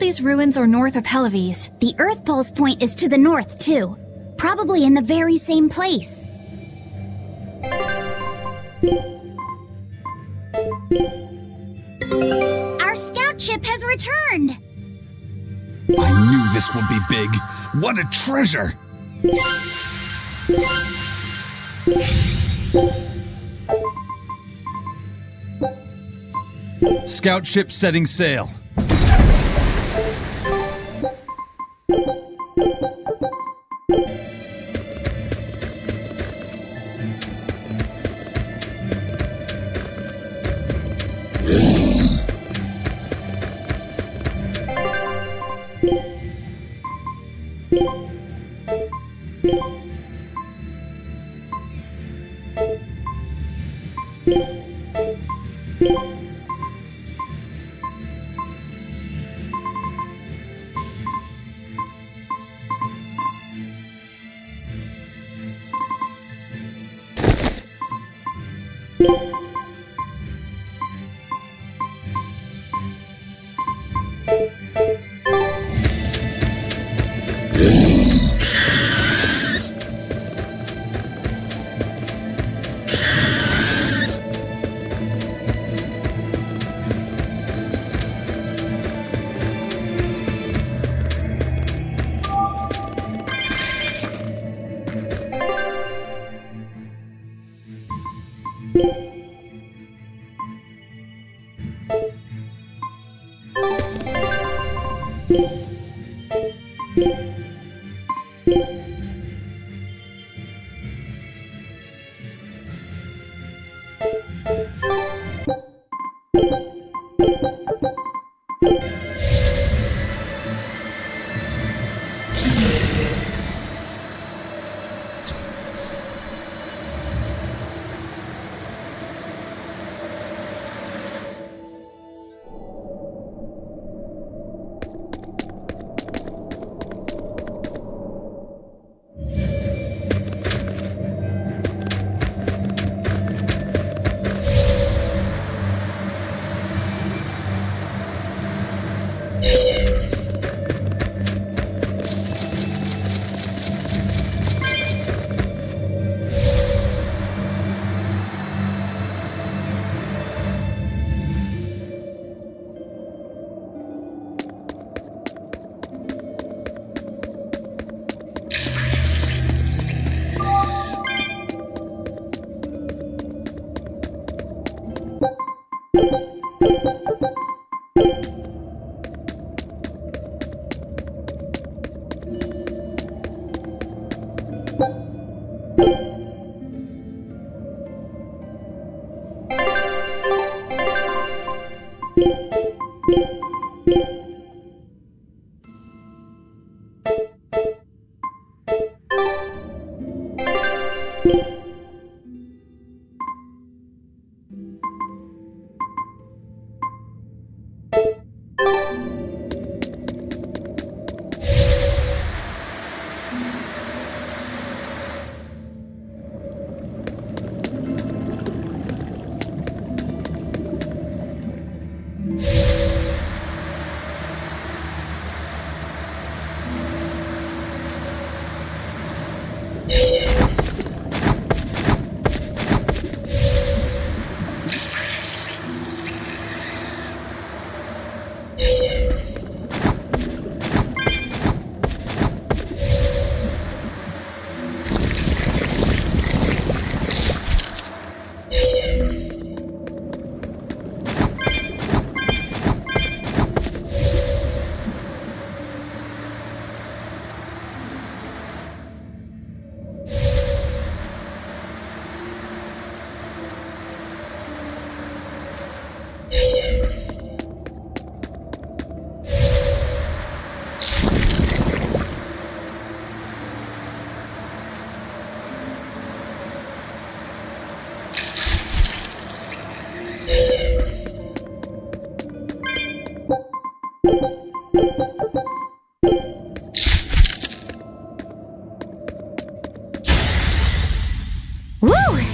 these ruins are north of Helives. The Earth Pulse point is to the north, too. Probably in the very same place. Our scout ship has returned! I knew this would be big. What a treasure! Scout ship setting sail.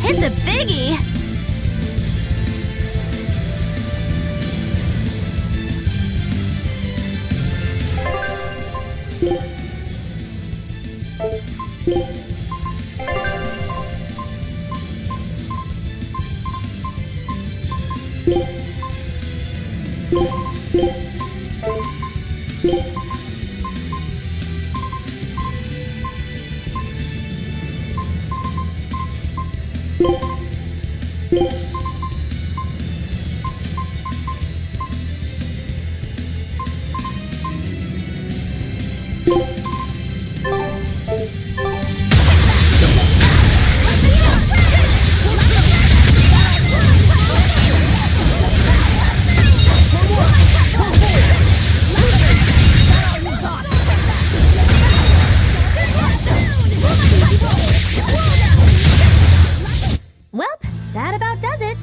It's a biggie! Welp, that about does it.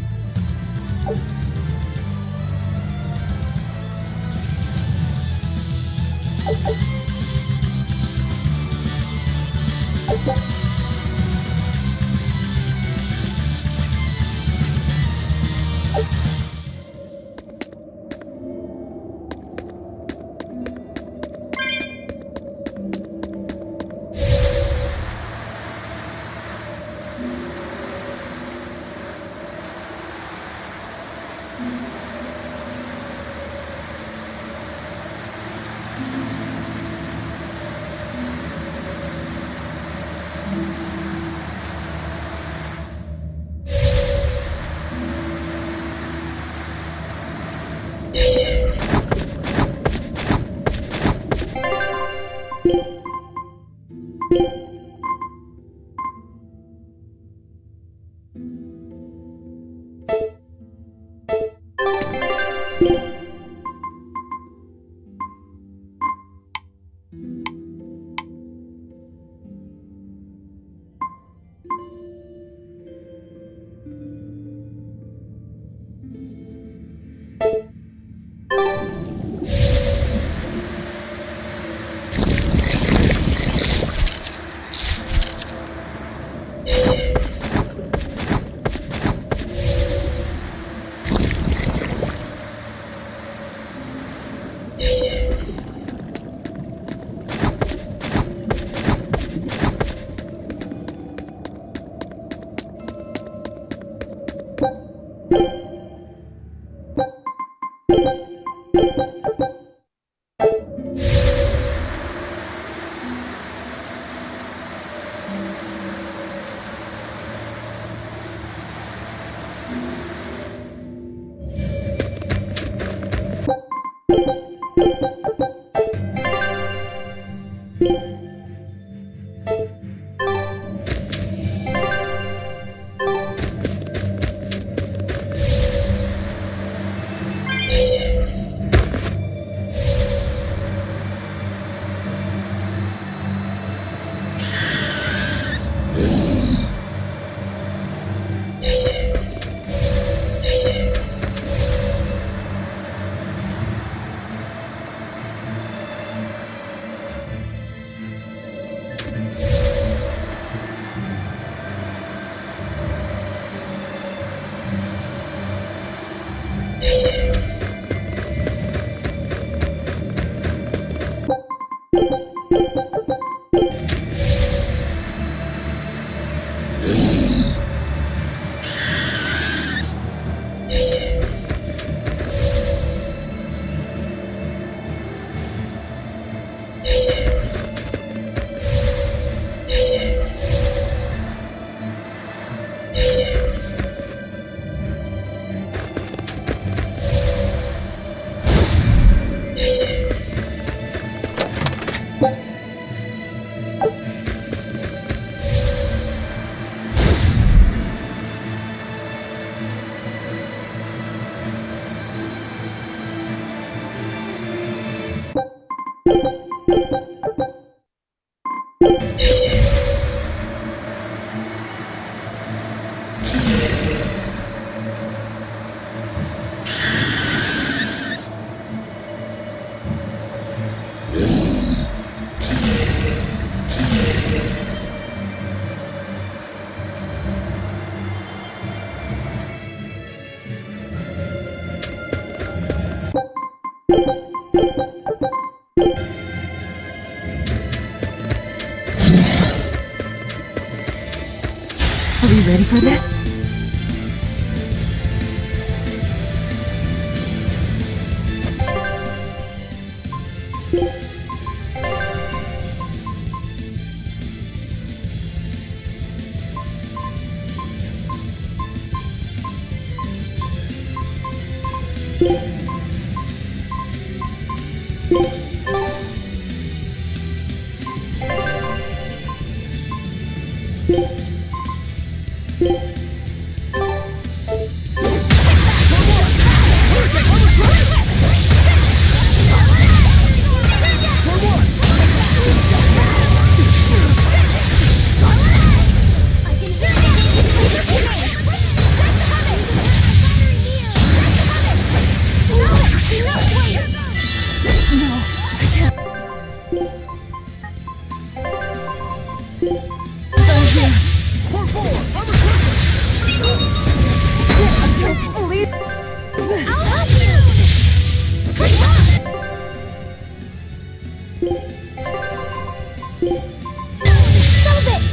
You ready for this?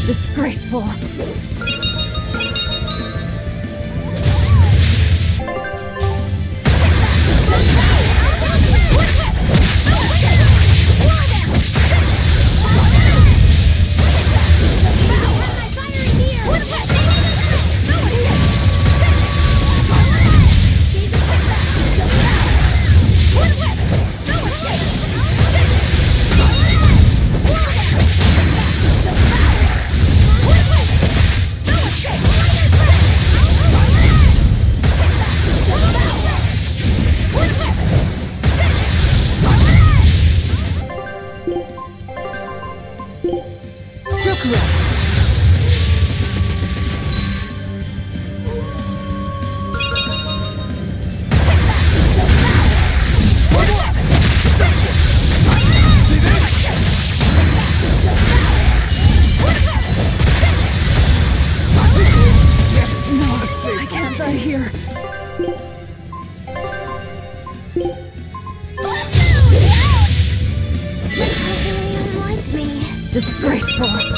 Disgraceful. Disgraceful.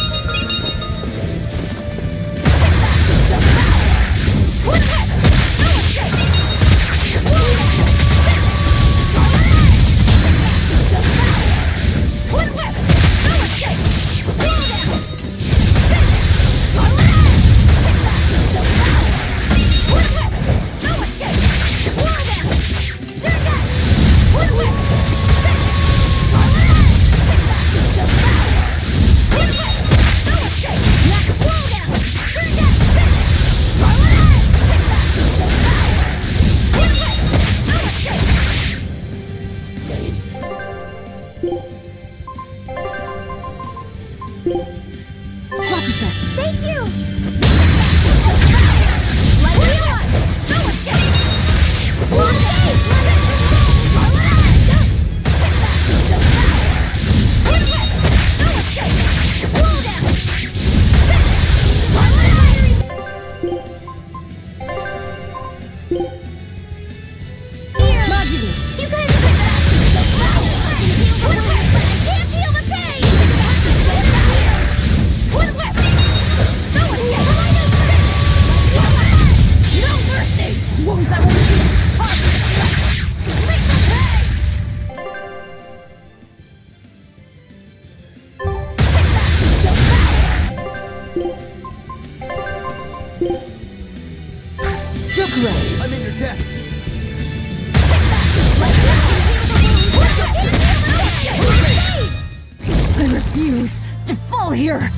Thank you! I'm in your debt. I refuse to fall here!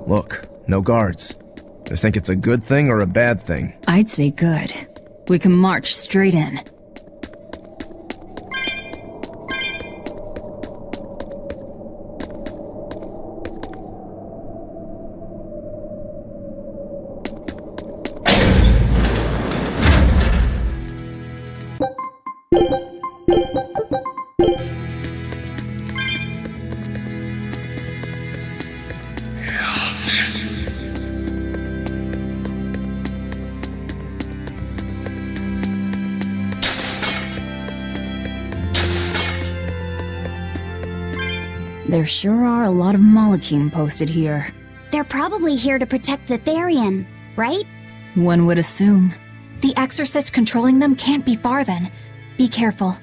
Look, no guards. You think it's a good thing or a bad thing? I'd say good. We can march straight in. There sure are a lot of Malachim posted here. They're probably here to protect the Therian, right? One would assume. The exorcist controlling them can't be far then. Be careful.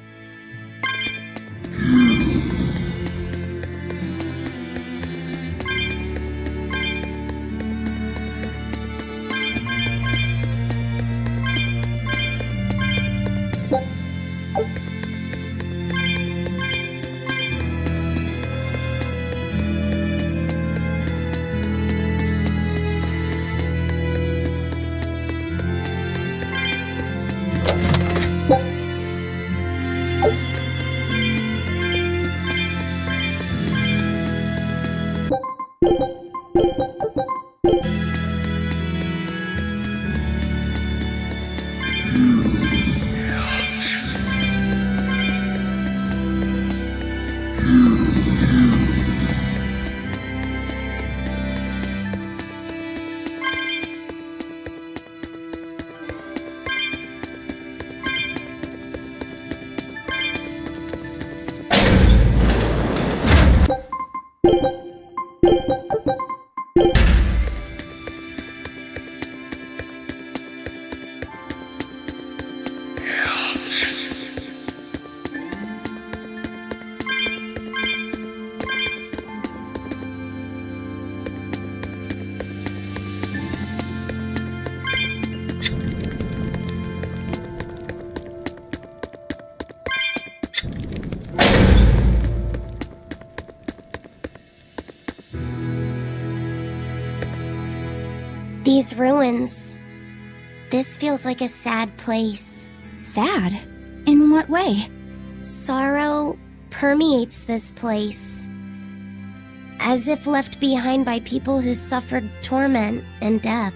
These ruins. This feels like a sad place. Sad? In what way? Sorrow permeates this place. As if left behind by people who suffered torment and death.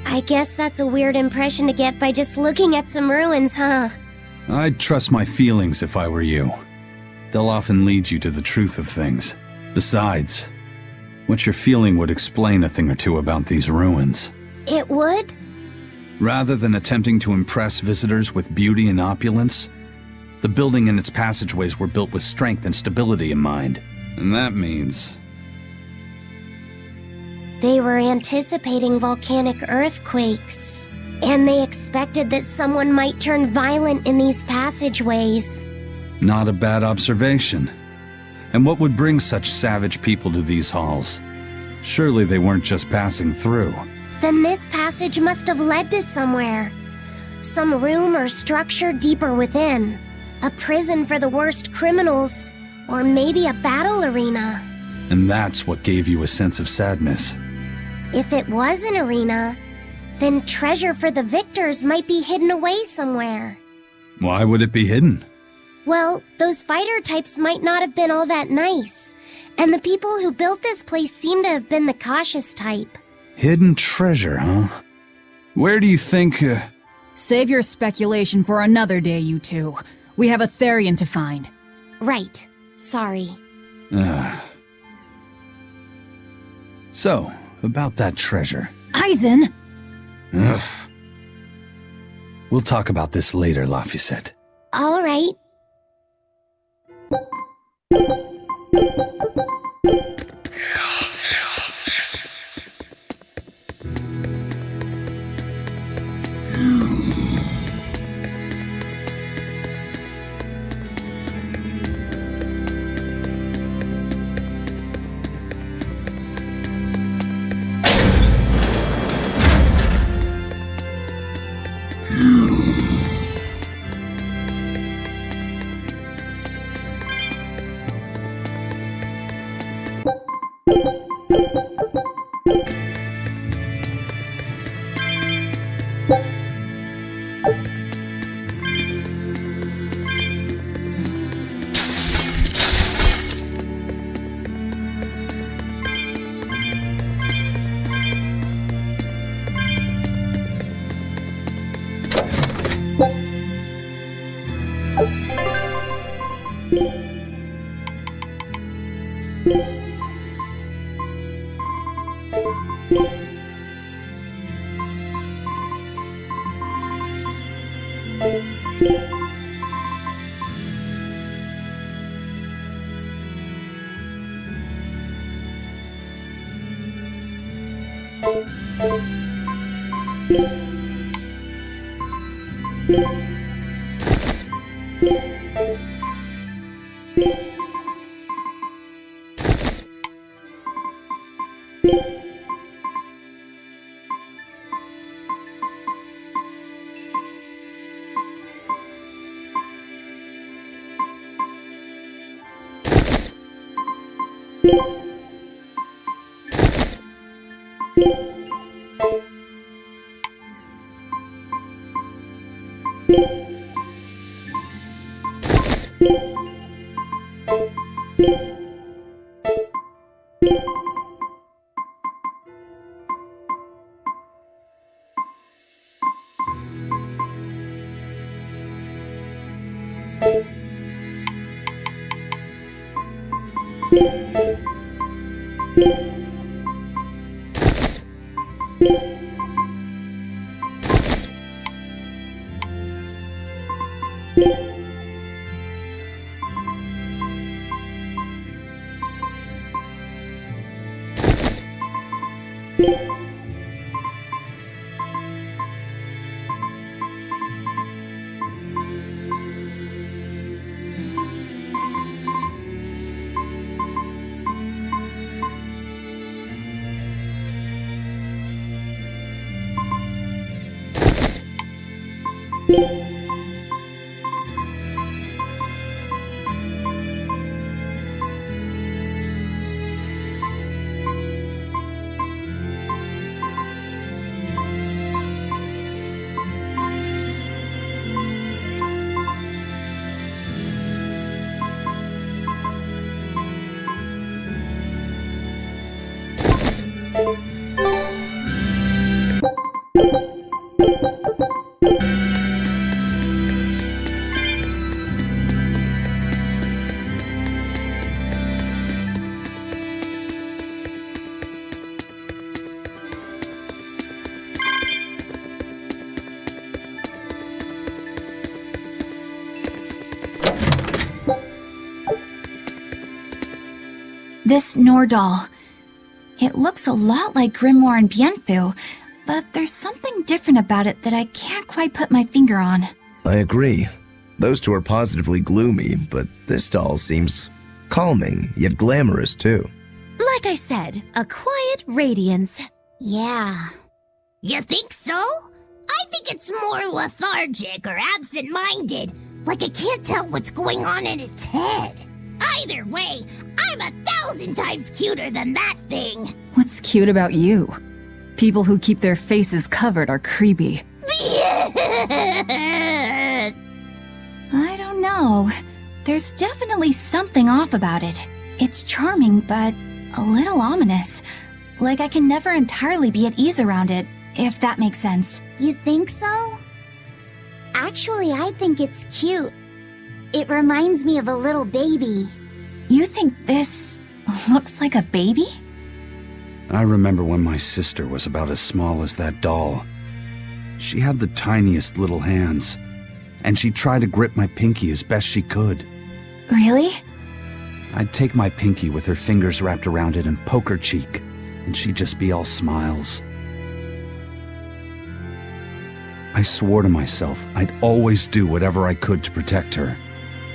I guess that's a weird impression to get by just looking at some ruins, huh? I'd trust my feelings if I were you. They'll often lead you to the truth of things. Besides, what you're feeling would explain a thing or two about these ruins. It would? Rather than attempting to impress visitors with beauty and opulence, the building and its passageways were built with strength and stability in mind. And that means... They were anticipating volcanic earthquakes, and they expected that someone might turn violent in these passageways. Not a bad observation. And what would bring such savage people to these halls? Surely they weren't just passing through. Then this passage must have led to somewhere. Some room or structure deeper within. A prison for the worst criminals, or maybe a battle arena. And that's what gave you a sense of sadness. If it was an arena, then treasure for the victors might be hidden away somewhere. Why would it be hidden? Well, those fighter types might not have been all that nice, and the people who built this place seem to have been the cautious type. Hidden treasure, huh? Where do you think, Save your speculation for another day, you two. We have a Therian to find. Right. Sorry. So, about that treasure. Aizen! Ugh. We'll talk about this later, Laphicet. All right. This Nordal. It looks a lot like Grimoire and Bienfu, but there's something different about it that I can't quite put my finger on. I agree. Those two are positively gloomy, but this doll seems calming, yet glamorous too. Like I said, a quiet radiance. Yeah. You think so? I think it's more lethargic or absent-minded, like it can't tell what's going on in its head. Either way, I'm 1,000 times cuter than that thing. What's cute about you? People who keep their faces covered are creepy. I don't know. There's definitely something off about it. It's charming, but a little ominous. Like I can never entirely be at ease around it, if that makes sense. You think so? Actually, I think it's cute. It reminds me of a little baby. You think this looks like a baby? I remember when my sister was about as small as that doll. She had the tiniest little hands, and she tried to grip my pinky as best she could. Really? I'd take my pinky with her fingers wrapped around it and poke her cheek, and she'd just be all smiles. I swore to myself I'd always do whatever I could to protect her.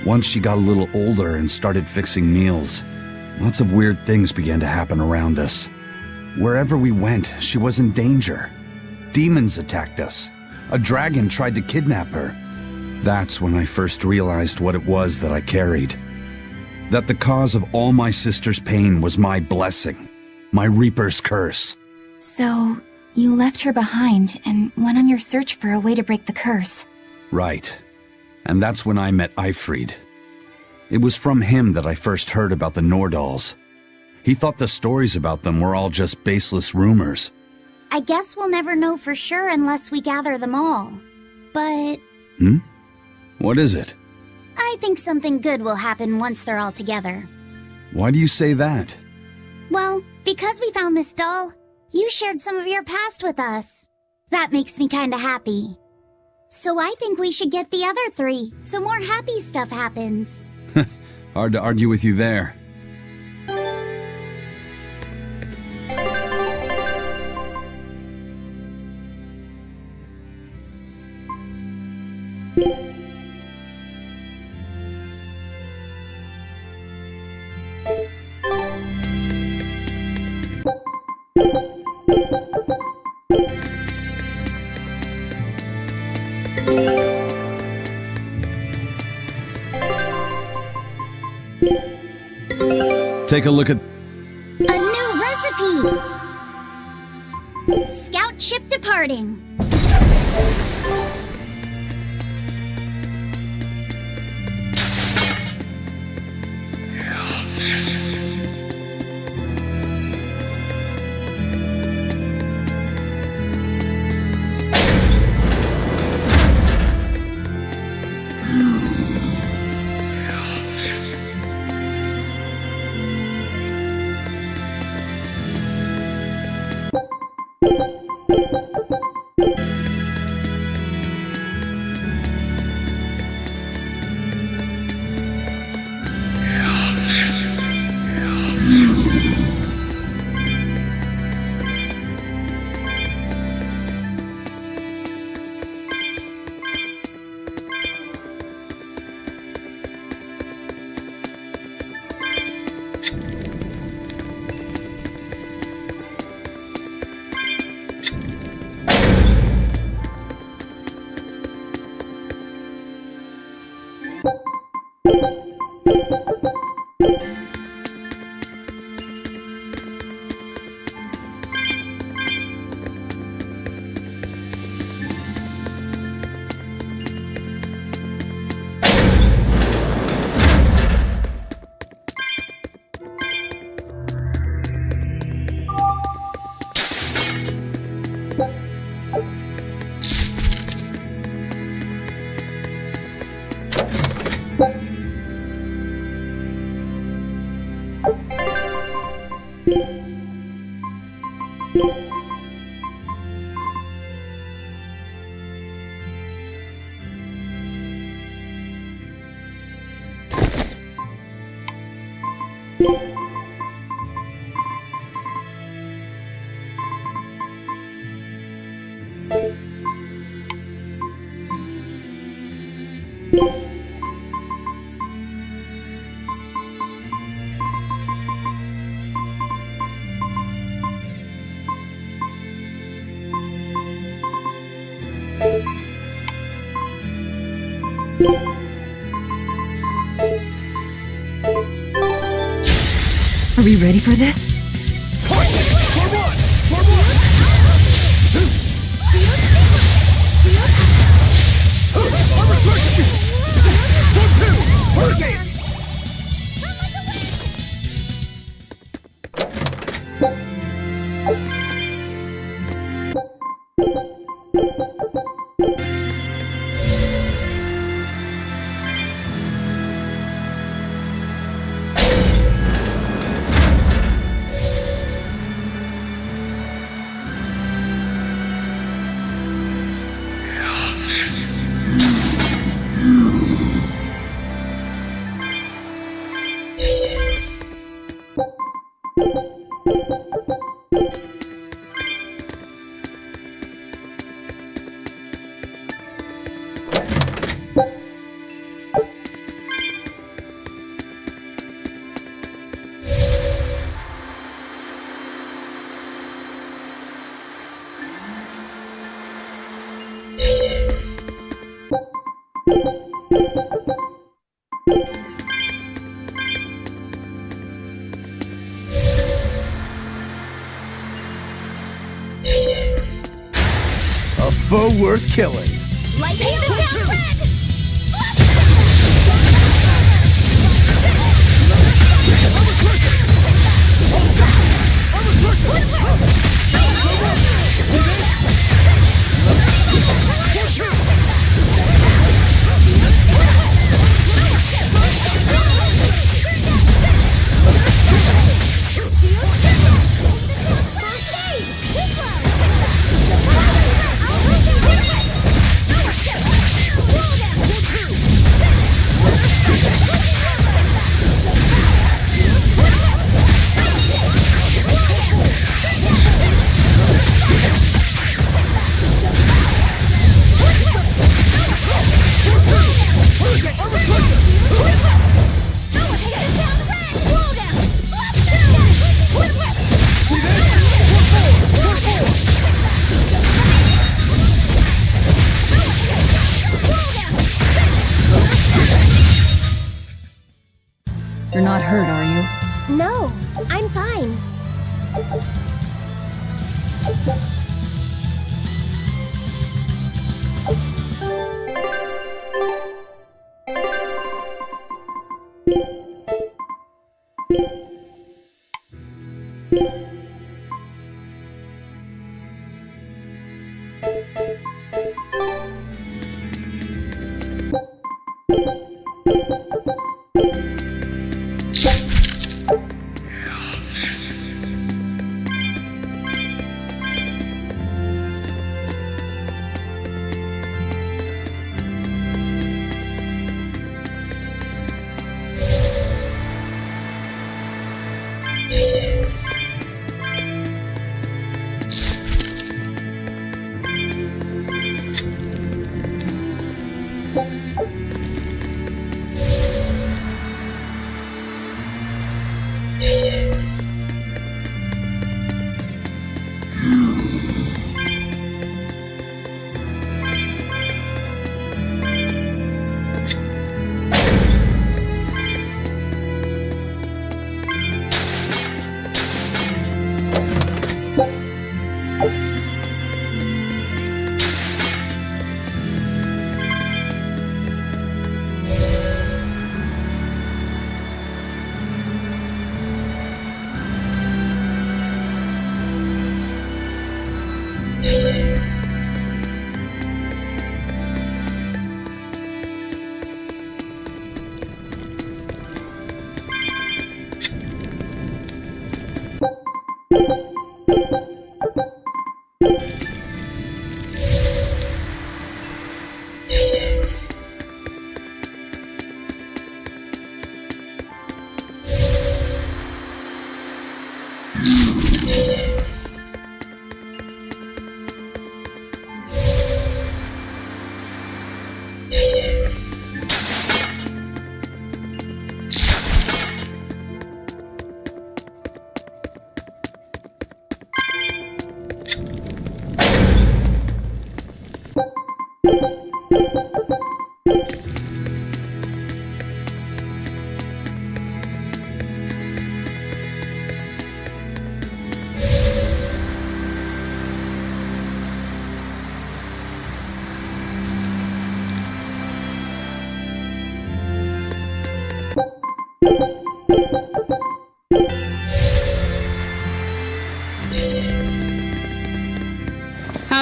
Once she got a little older and started fixing meals, lots of weird things began to happen around us. Wherever we went, she was in danger. Demons attacked us. A dragon tried to kidnap her. That's when I first realized what it was that I carried. That the cause of all my sister's pain was my blessing, my Reaper's curse. So, you left her behind and went on your search for a way to break the curse. Right. And that's when I met Eifried. It was from him that I first heard about the Nordals. He thought the stories about them were all just baseless rumors. I guess we'll never know for sure unless we gather them all. But What is it? I think something good will happen once they're all together. Why do you say that? Well, because we found this doll, you shared some of your past with us. That makes me kinda happy. So I think we should get the other three, so more happy stuff happens. Hard to argue with you there. Take a look at... A new recipe! Scout ship departing. Are we ready for this? A foe worth killing. Light it down, Red! You're not hurt, are you? No, I'm fine.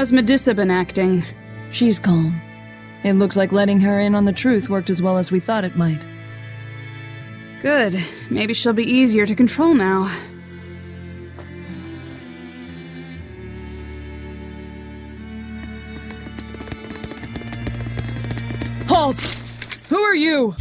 How's Medissa been acting? She's calm. It looks like letting her in on the truth worked as well as we thought it might. Good. Maybe she'll be easier to control now. Halt! Who are you?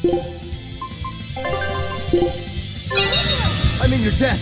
I'm in your debt.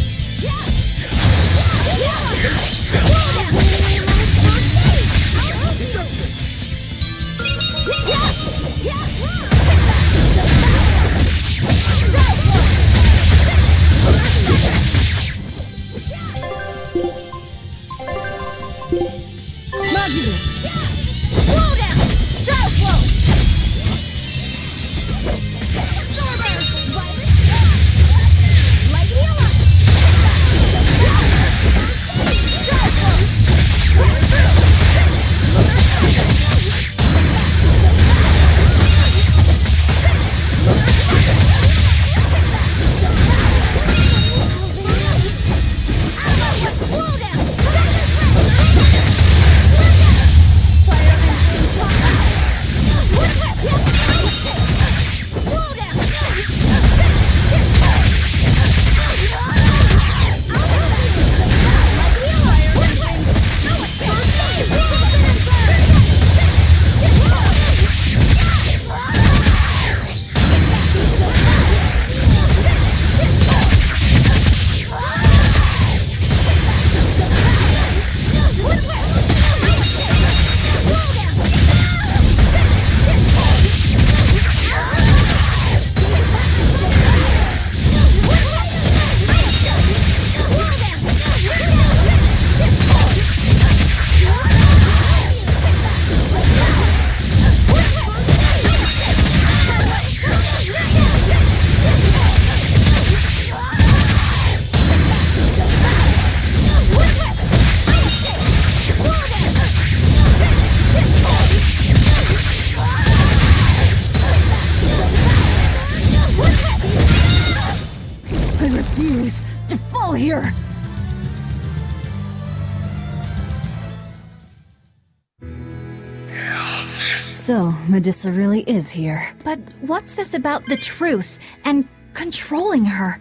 I refuse to fall here! So, Medusa really is here. But what's this about the truth and controlling her?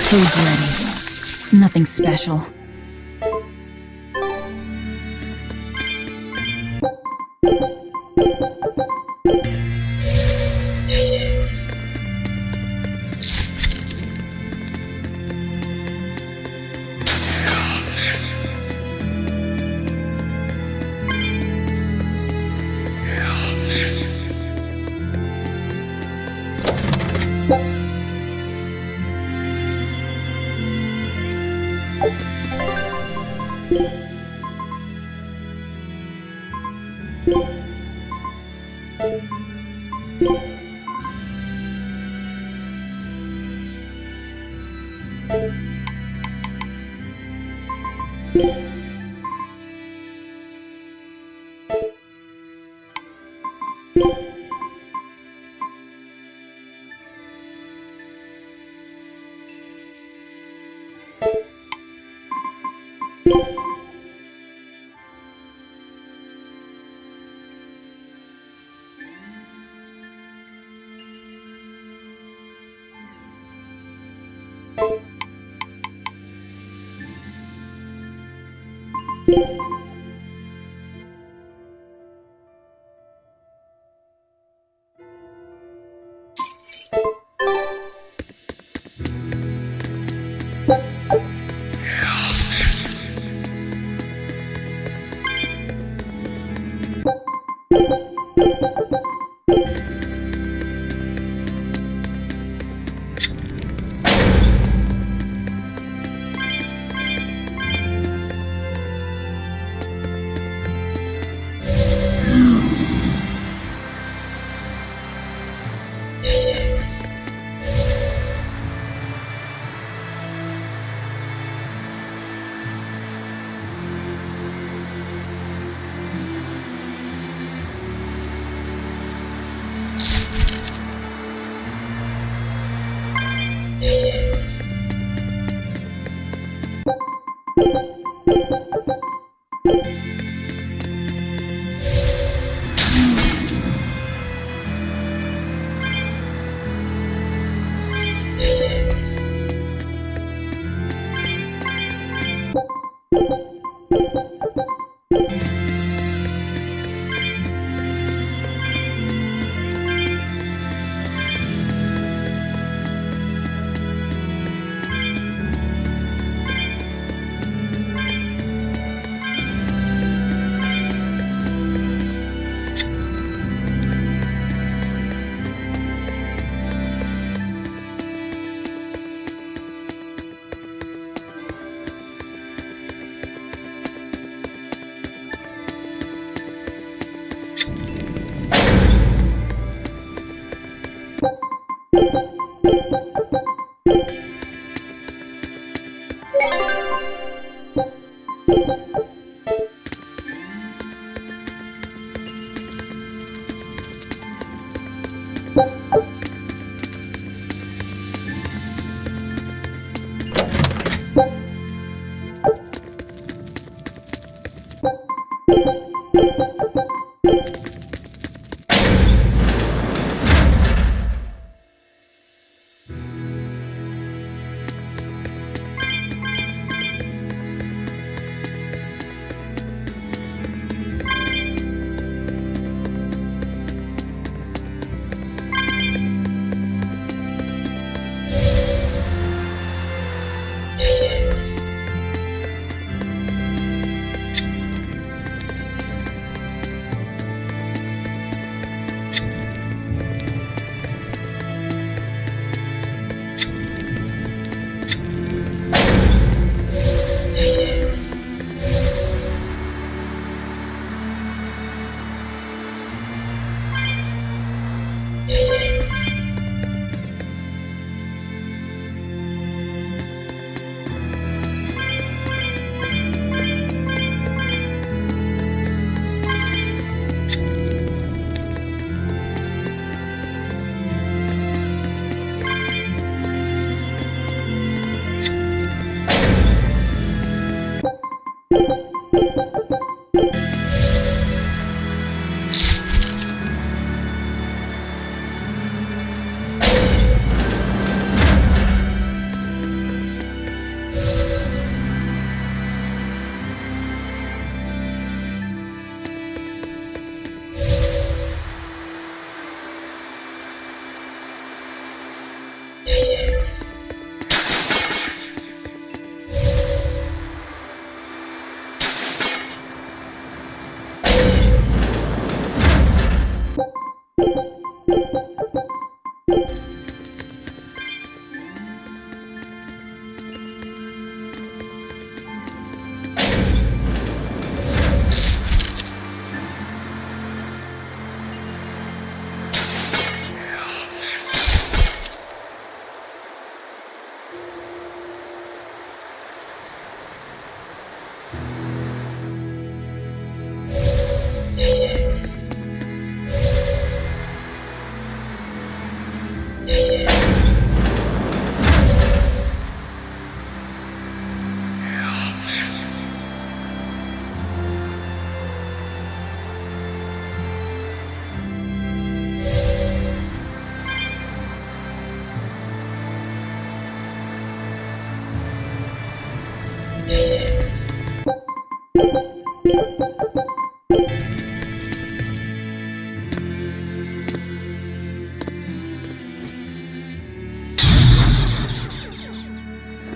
Food's ready. It's nothing special.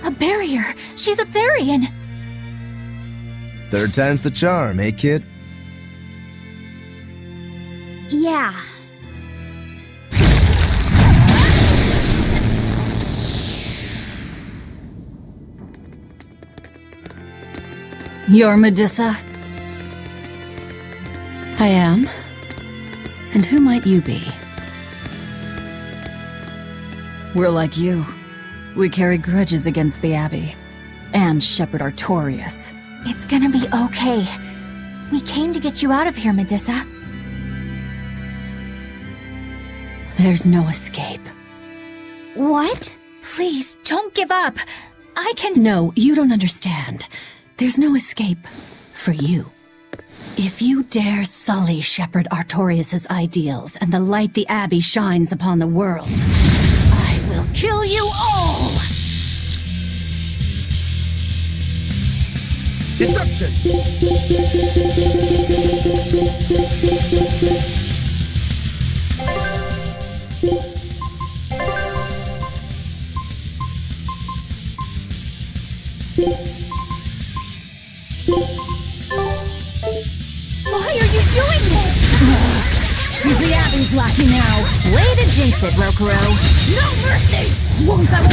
A barrier! She's a Therian! Third time's the charm, eh, kid? Yeah. You're Medusa? I am. And who might you be? We're like you. We carry grudges against the Abbey. And Shepherd Artorias. It's gonna be okay. We came to get you out of here, Medusa. There's no escape. What? Please, don't give up. I can— No, you don't understand. There's no escape for you. If you dare sully Shepherd Artorias' ideals and the light the Abbey shines upon the world, I will kill you all! Disruption! Why are you doing this? She's the Abbey's lackey now. Way to jinx it, Rokuro. No mercy! Won't that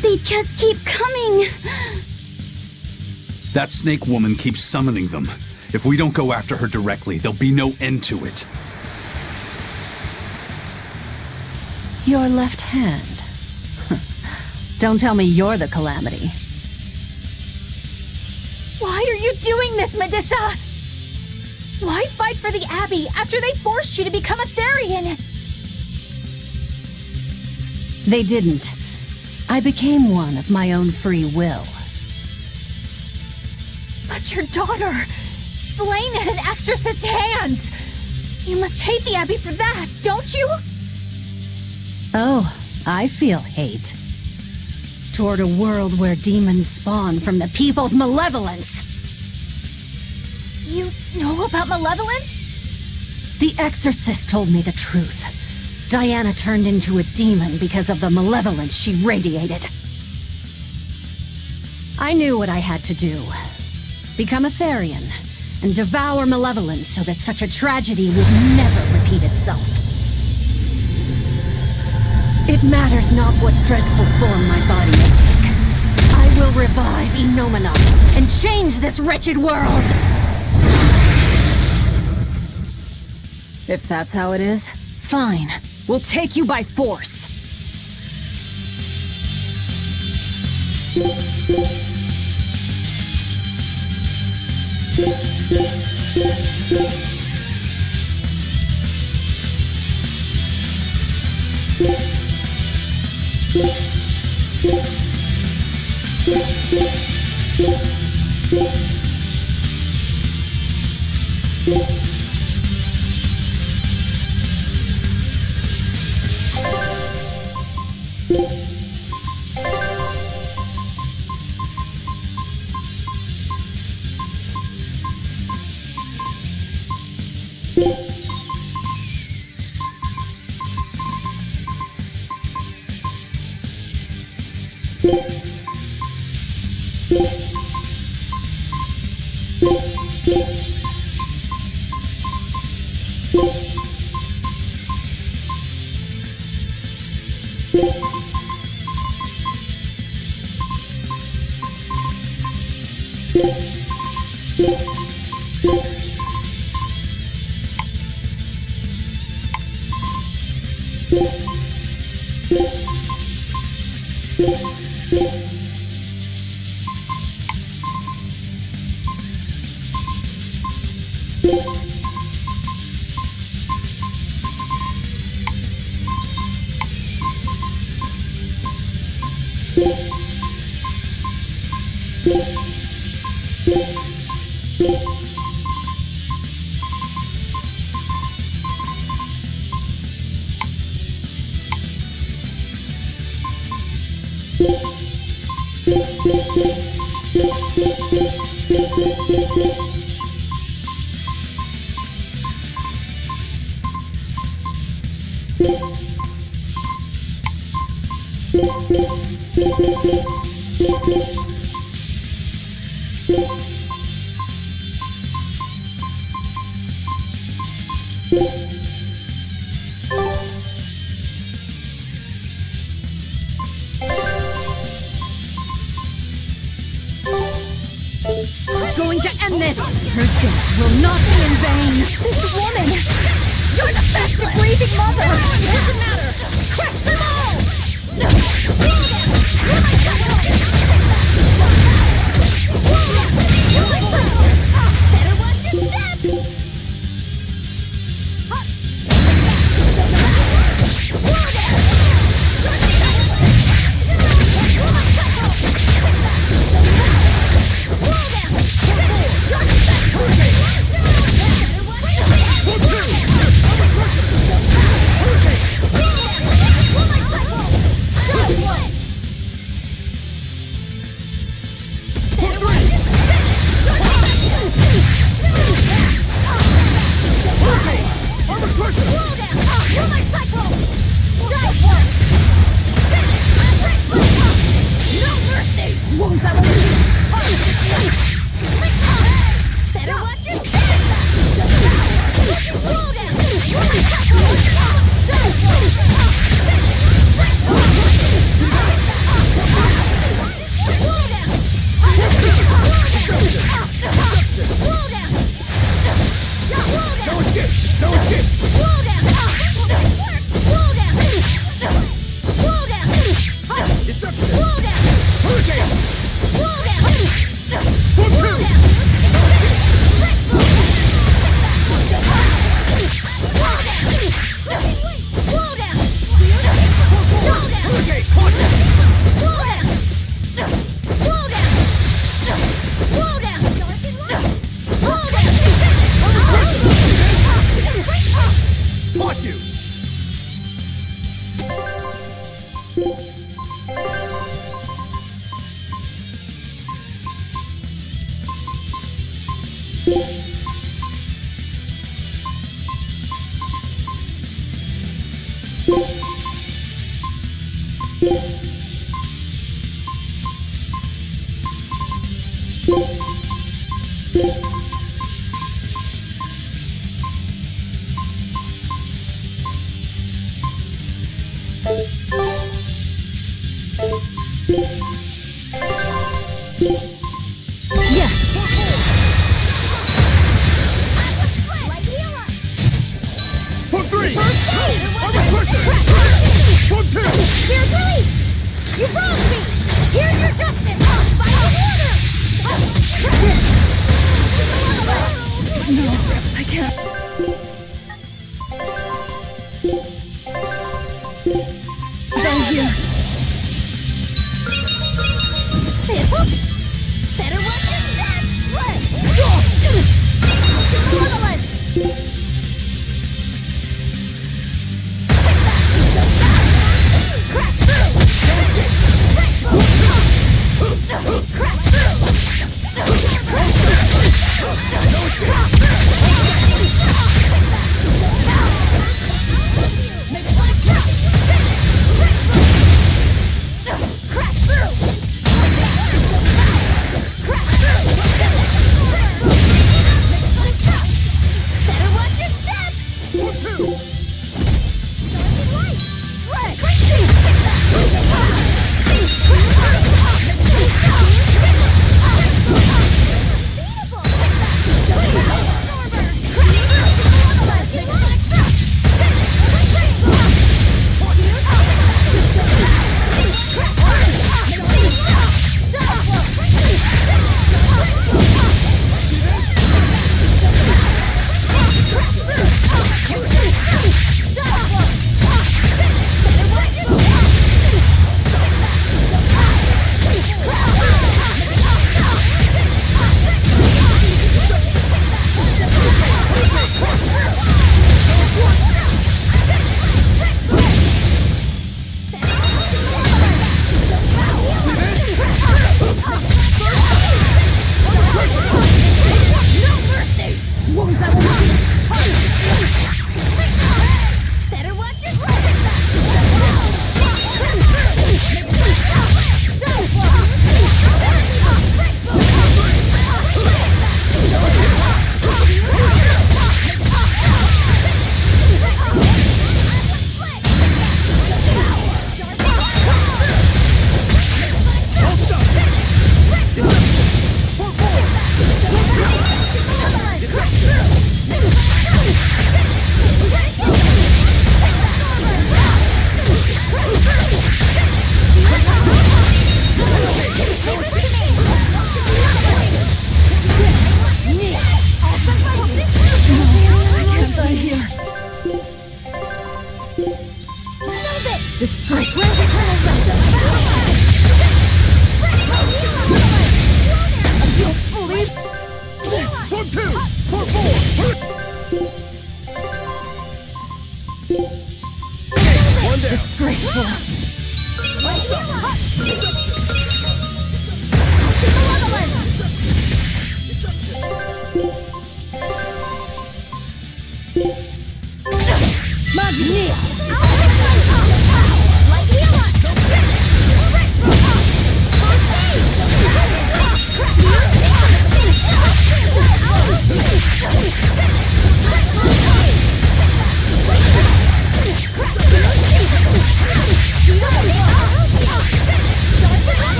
They just keep coming! That snake woman keeps summoning them. If we don't go after her directly, there'll be no end to it. Your left hand. Don't tell me you're the calamity. Why are you doing this, Medusa? Why fight for the Abbey after they forced you to become a Therian? They didn't. I became one of my own free will. But your daughter, slain at an exorcist's hands! You must hate the Abbey for that, don't you? Oh, I feel hate. Toward a world where demons spawn from the people's malevolence. You know about malevolence? The exorcist told me the truth. Diana turned into a demon because of the malevolence she radiated. I knew what I had to do. Become a Therian, and devour malevolence so that such a tragedy would never repeat itself. It matters not what dreadful form my body may take. I will revive Enominat and change this wretched world! If that's how it is, fine. We'll take you by force. Going to end this! Her death will not be in vain! This woman! You're the best breathing mother! It doesn't matter! Crush them all! Better watch your step! You wronged me! Here's your justice! Final order! No, I can't. Down here. Better watch your step! Crash through! Crash through! Better watch your step!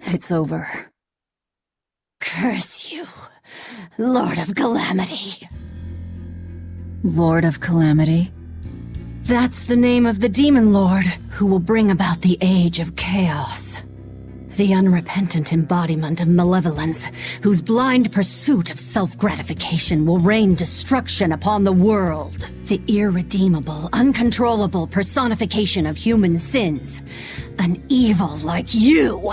It's over. Curse you, Lord of Calamity. Lord of Calamity? That's the name of the Demon Lord who will bring about the Age of Chaos. The unrepentant embodiment of malevolence, whose blind pursuit of self-gratification will rain destruction upon the world. The irredeemable, uncontrollable personification of human sins. An evil like you!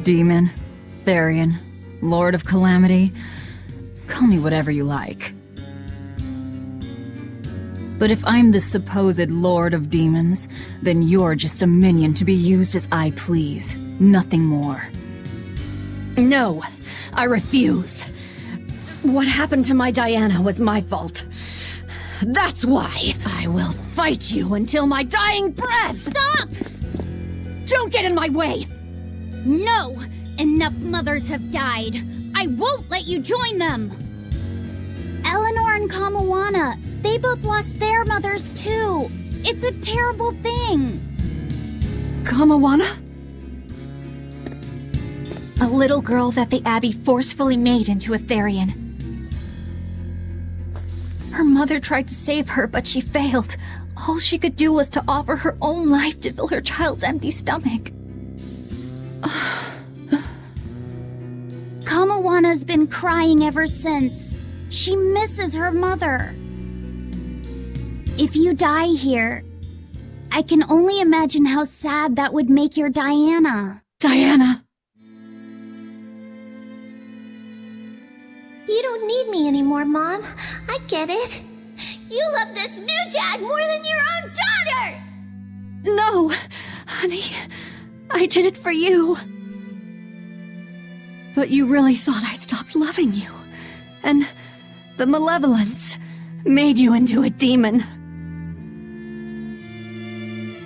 Demon, Therian, Lord of Calamity. Call me whatever you like. But if I'm the supposed Lord of Demons, then you're just a minion to be used as I please. Nothing more. No, I refuse. What happened to my Diana was my fault. That's why I will fight you until my dying breath! Stop! Don't get in my way! No! Enough mothers have died. I won't let you join them! Eleanor and Kamawana, they both lost their mothers too. It's a terrible thing. Kamawana? A little girl that the Abbey forcefully made into a Therian. Her mother tried to save her, but she failed. All she could do was to offer her own life to fill her child's empty stomach. Kamawana's been crying ever since. She misses her mother. If you die here, I can only imagine how sad that would make your Diana. Diana! You don't need me anymore, Mom. I get it. You love this new dad more than your own daughter! No! Honey, I did it for you. But you really thought I stopped loving you. And the malevolence made you into a demon.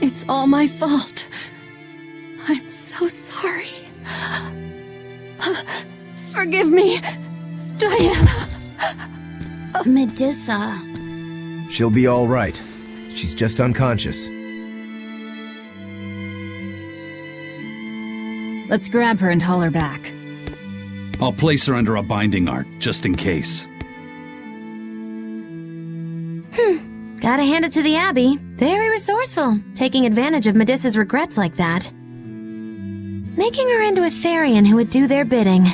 It's all my fault. I'm so sorry. Forgive me, Diana. Medissa. She'll be all right. She's just unconscious. Let's grab her and haul her back. I'll place her under a binding art, just in case. Gotta hand it to the Abbey. Very resourceful, taking advantage of Medissa's regrets like that. Making her into a Therian who would do their bidding.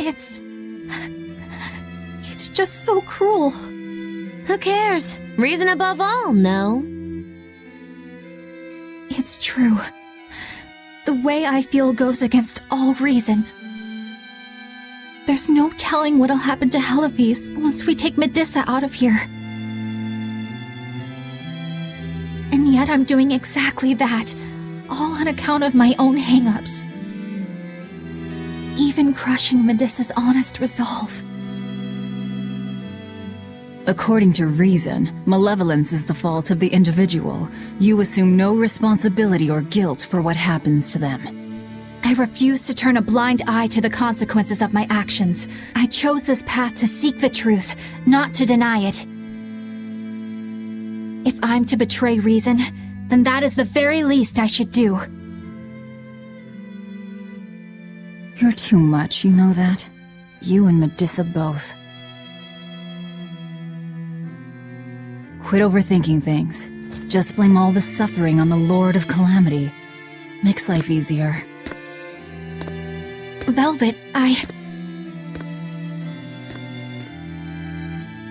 It's just so cruel. Who cares? Reason above all, no? It's true. The way I feel goes against all reason. There's no telling what'll happen to Heliphys once we take Medissa out of here. And yet I'm doing exactly that, all on account of my own hang-ups. Even crushing Medissa's honest resolve. According to reason, malevolence is the fault of the individual. You assume no responsibility or guilt for what happens to them. I refuse to turn a blind eye to the consequences of my actions. I chose this path to seek the truth, not to deny it. If I'm to betray reason, then that is the very least I should do. You're too much, you know that? You and Medissa both. Quit overthinking things. Just blame all the suffering on the Lord of Calamity. Makes life easier. Velvet, I'm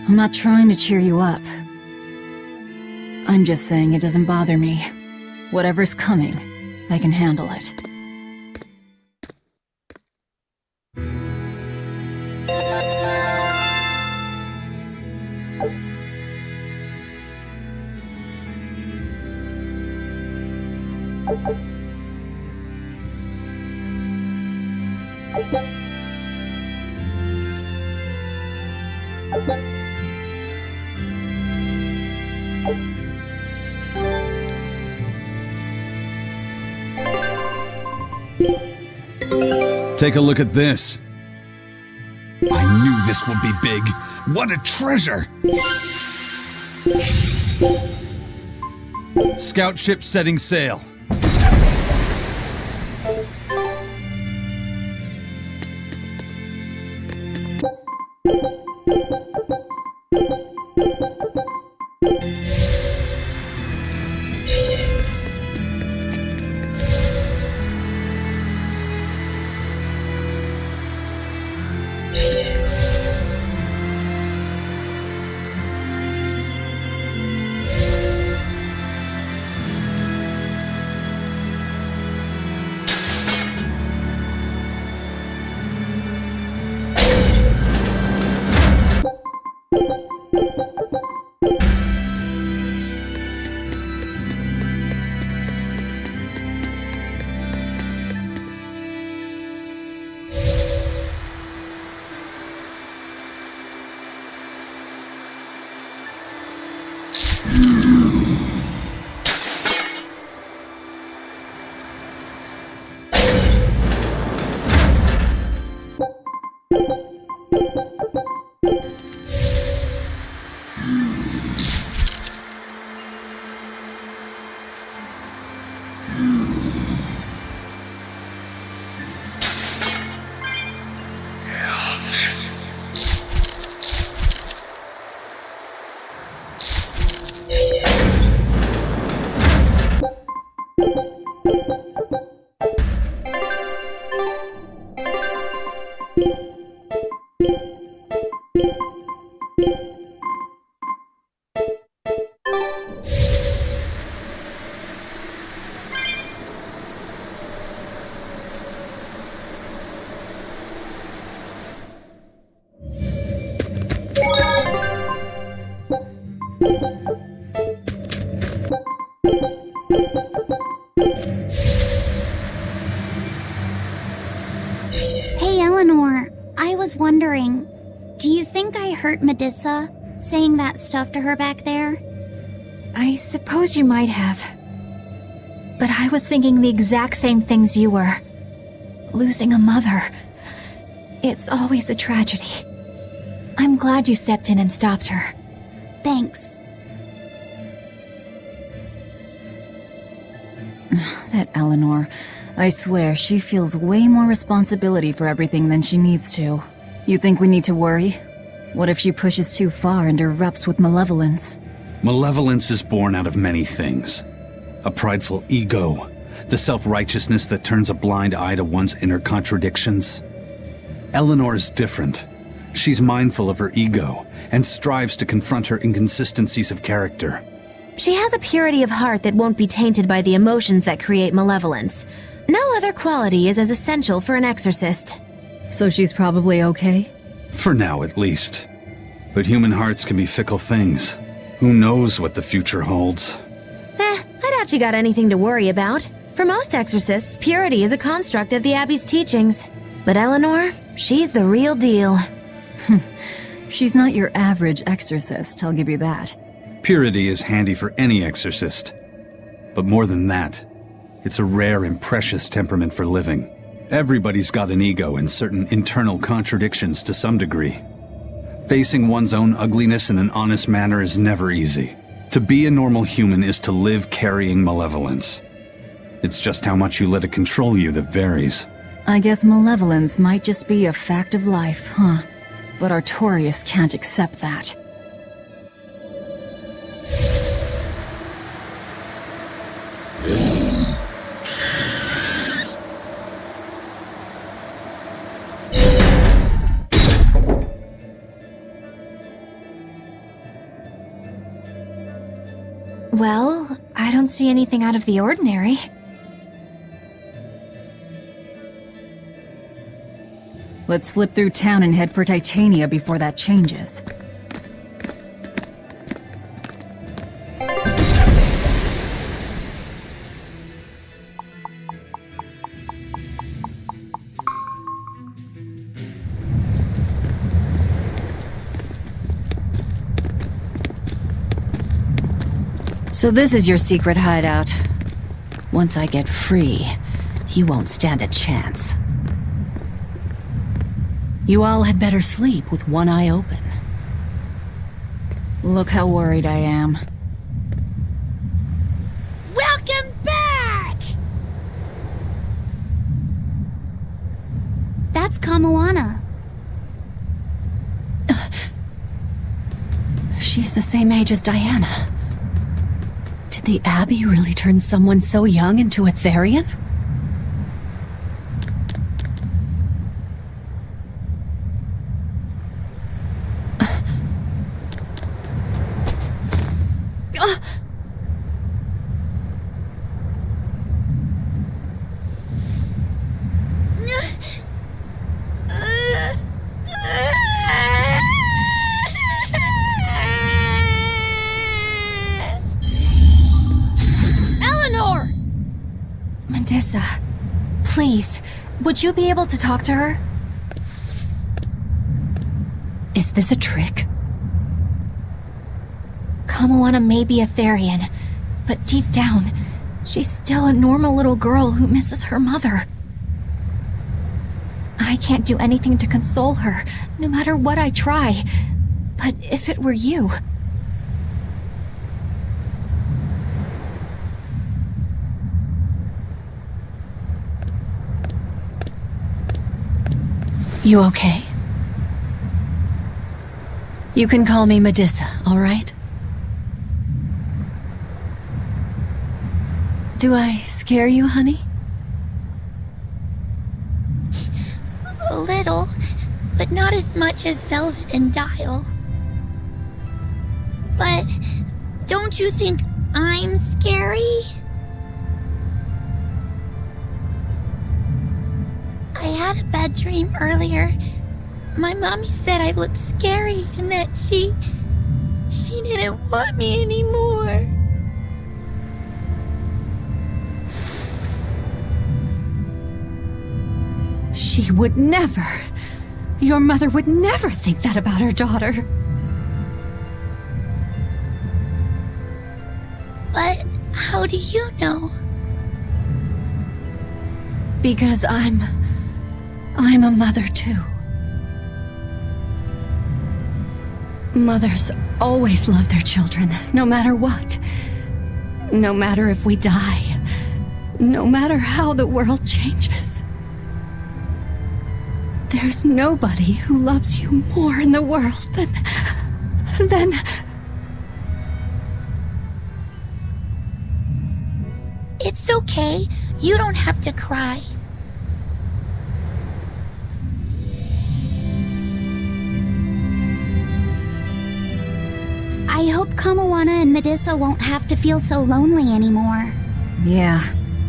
not trying to cheer you up. I'm just saying it doesn't bother me. Whatever's coming, I can handle it. Take a look at this. I knew this would be big. What a treasure! Scout ship setting sail. Hey, Eleanor. I was wondering, do you think I hurt Medusa saying that stuff to her back there? I suppose you might have. But I was thinking the exact same things you were. Losing a mother. It's always a tragedy. I'm glad you stepped in and stopped her. Thanks. That Eleanor. I swear, she feels way more responsibility for everything than she needs to. You think we need to worry? What if she pushes too far and erupts with malevolence? Malevolence is born out of many things. A prideful ego, the self-righteousness that turns a blind eye to one's inner contradictions. Eleanor is different. She's mindful of her ego and strives to confront her inconsistencies of character. She has a purity of heart that won't be tainted by the emotions that create malevolence. No other quality is as essential for an exorcist. So she's probably okay? For now, at least. But human hearts can be fickle things. Who knows what the future holds? I doubt you got anything to worry about. For most exorcists, purity is a construct of the Abbey's teachings. But Eleanor, she's the real deal. She's not your average exorcist, I'll give you that. Purity is handy for any exorcist. But more than that, it's a rare and precious temperament for living. Everybody's got an ego and certain internal contradictions to some degree. Facing one's own ugliness in an honest manner is never easy. To be a normal human is to live carrying malevolence. It's just how much you let it control you that varies. I guess malevolence might just be a fact of life, huh? But Artorias can't accept that. Well, I don't see anything out of the ordinary. Let's slip through town and head for Titania before that changes. So this is your secret hideout. Once I get free, you won't stand a chance. You all had better sleep with one eye open. Look how worried I am. Welcome back! That's Kamoana. She's the same age as Diana. Did the Abbey really turn someone so young into a Therian? Medusa, please, would you be able to talk to her? Is this a trick? Kamoana may be a Therian, but deep down, she's still a normal little girl who misses her mother. I can't do anything to console her, no matter what I try. But if it were you... You okay? You can call me Medusa, all right? Do I scare you, honey? A little, but not as much as Velvet and Dial. But don't you think I'm scary? I had a bad dream earlier. My mommy said I looked scary and that she didn't want me anymore. She would never. Your mother would never think that about her daughter. But how do you know? Because I'm a mother too. Mothers always love their children, no matter what. No matter if we die. No matter how the world changes. There's nobody who loves you more in the world than... It's okay. You don't have to cry. I hope Kamawana and Medusa won't have to feel so lonely anymore. Yeah,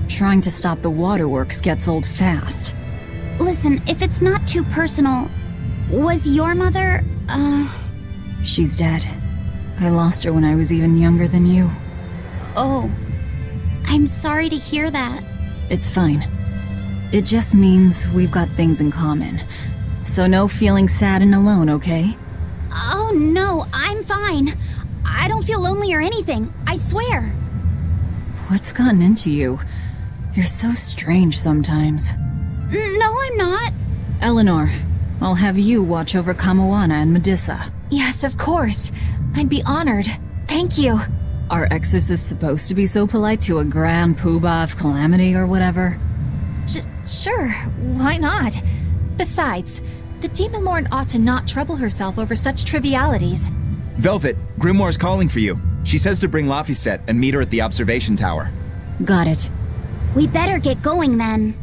trying to stop the waterworks gets old fast. Listen, if it's not too personal, was your mother, She's dead. I lost her when I was even younger than you. Oh, I'm sorry to hear that. It's fine. It just means we've got things in common. So no feeling sad and alone, okay? Oh no, I'm fine. I don't feel lonely or anything, I swear. What's gotten into you? You're so strange sometimes. No, I'm not. Eleanor, I'll have you watch over Kamawana and Medusa. Yes, of course. I'd be honored. Thank you. Are exorcists supposed to be so polite to a grand poobah of calamity or whatever? Sure, why not? Besides, the Demon Lord ought to not trouble herself over such trivialities. Velvet, Grimoire's calling for you. She says to bring Laphicet and meet her at the observation tower. Got it. We better get going then.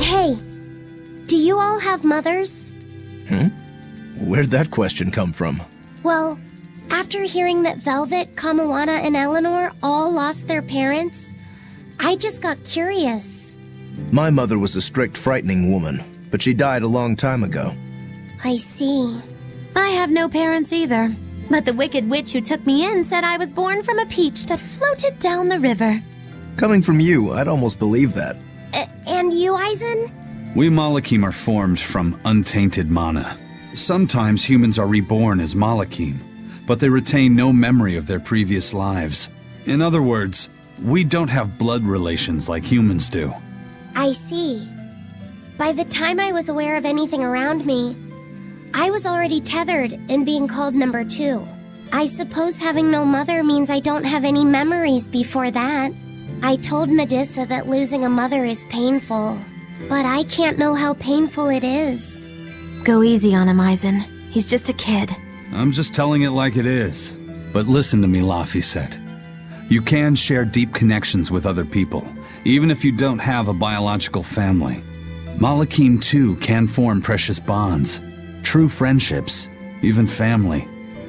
Hey, do you all have mothers? Where'd that question come from? Well, after hearing that Velvet, Kamawana, and Eleanor all lost their parents, I just got curious. My mother was a strict, frightening woman, but she died a long time ago. I see. I have no parents either. But the wicked witch who took me in said I was born from a peach that floated down the river. Coming from you, I'd almost believe that. And you, Eisen? We Malachim are formed from untainted mana. Sometimes humans are reborn as Malachim, but they retain no memory of their previous lives. In other words, we don't have blood relations like humans do. I see. By the time I was aware of anything around me, I was already tethered and being called number 2. I suppose having no mother means I don't have any memories before that. I told Medusa that losing a mother is painful, but I can't know how painful it is. Go easy on him, Eisen. He's just a kid. I'm just telling it like it is. But listen to me, Laphicet. You can share deep connections with other people, even if you don't have a biological family. Malachim, too, can form precious bonds. True friendships, even family.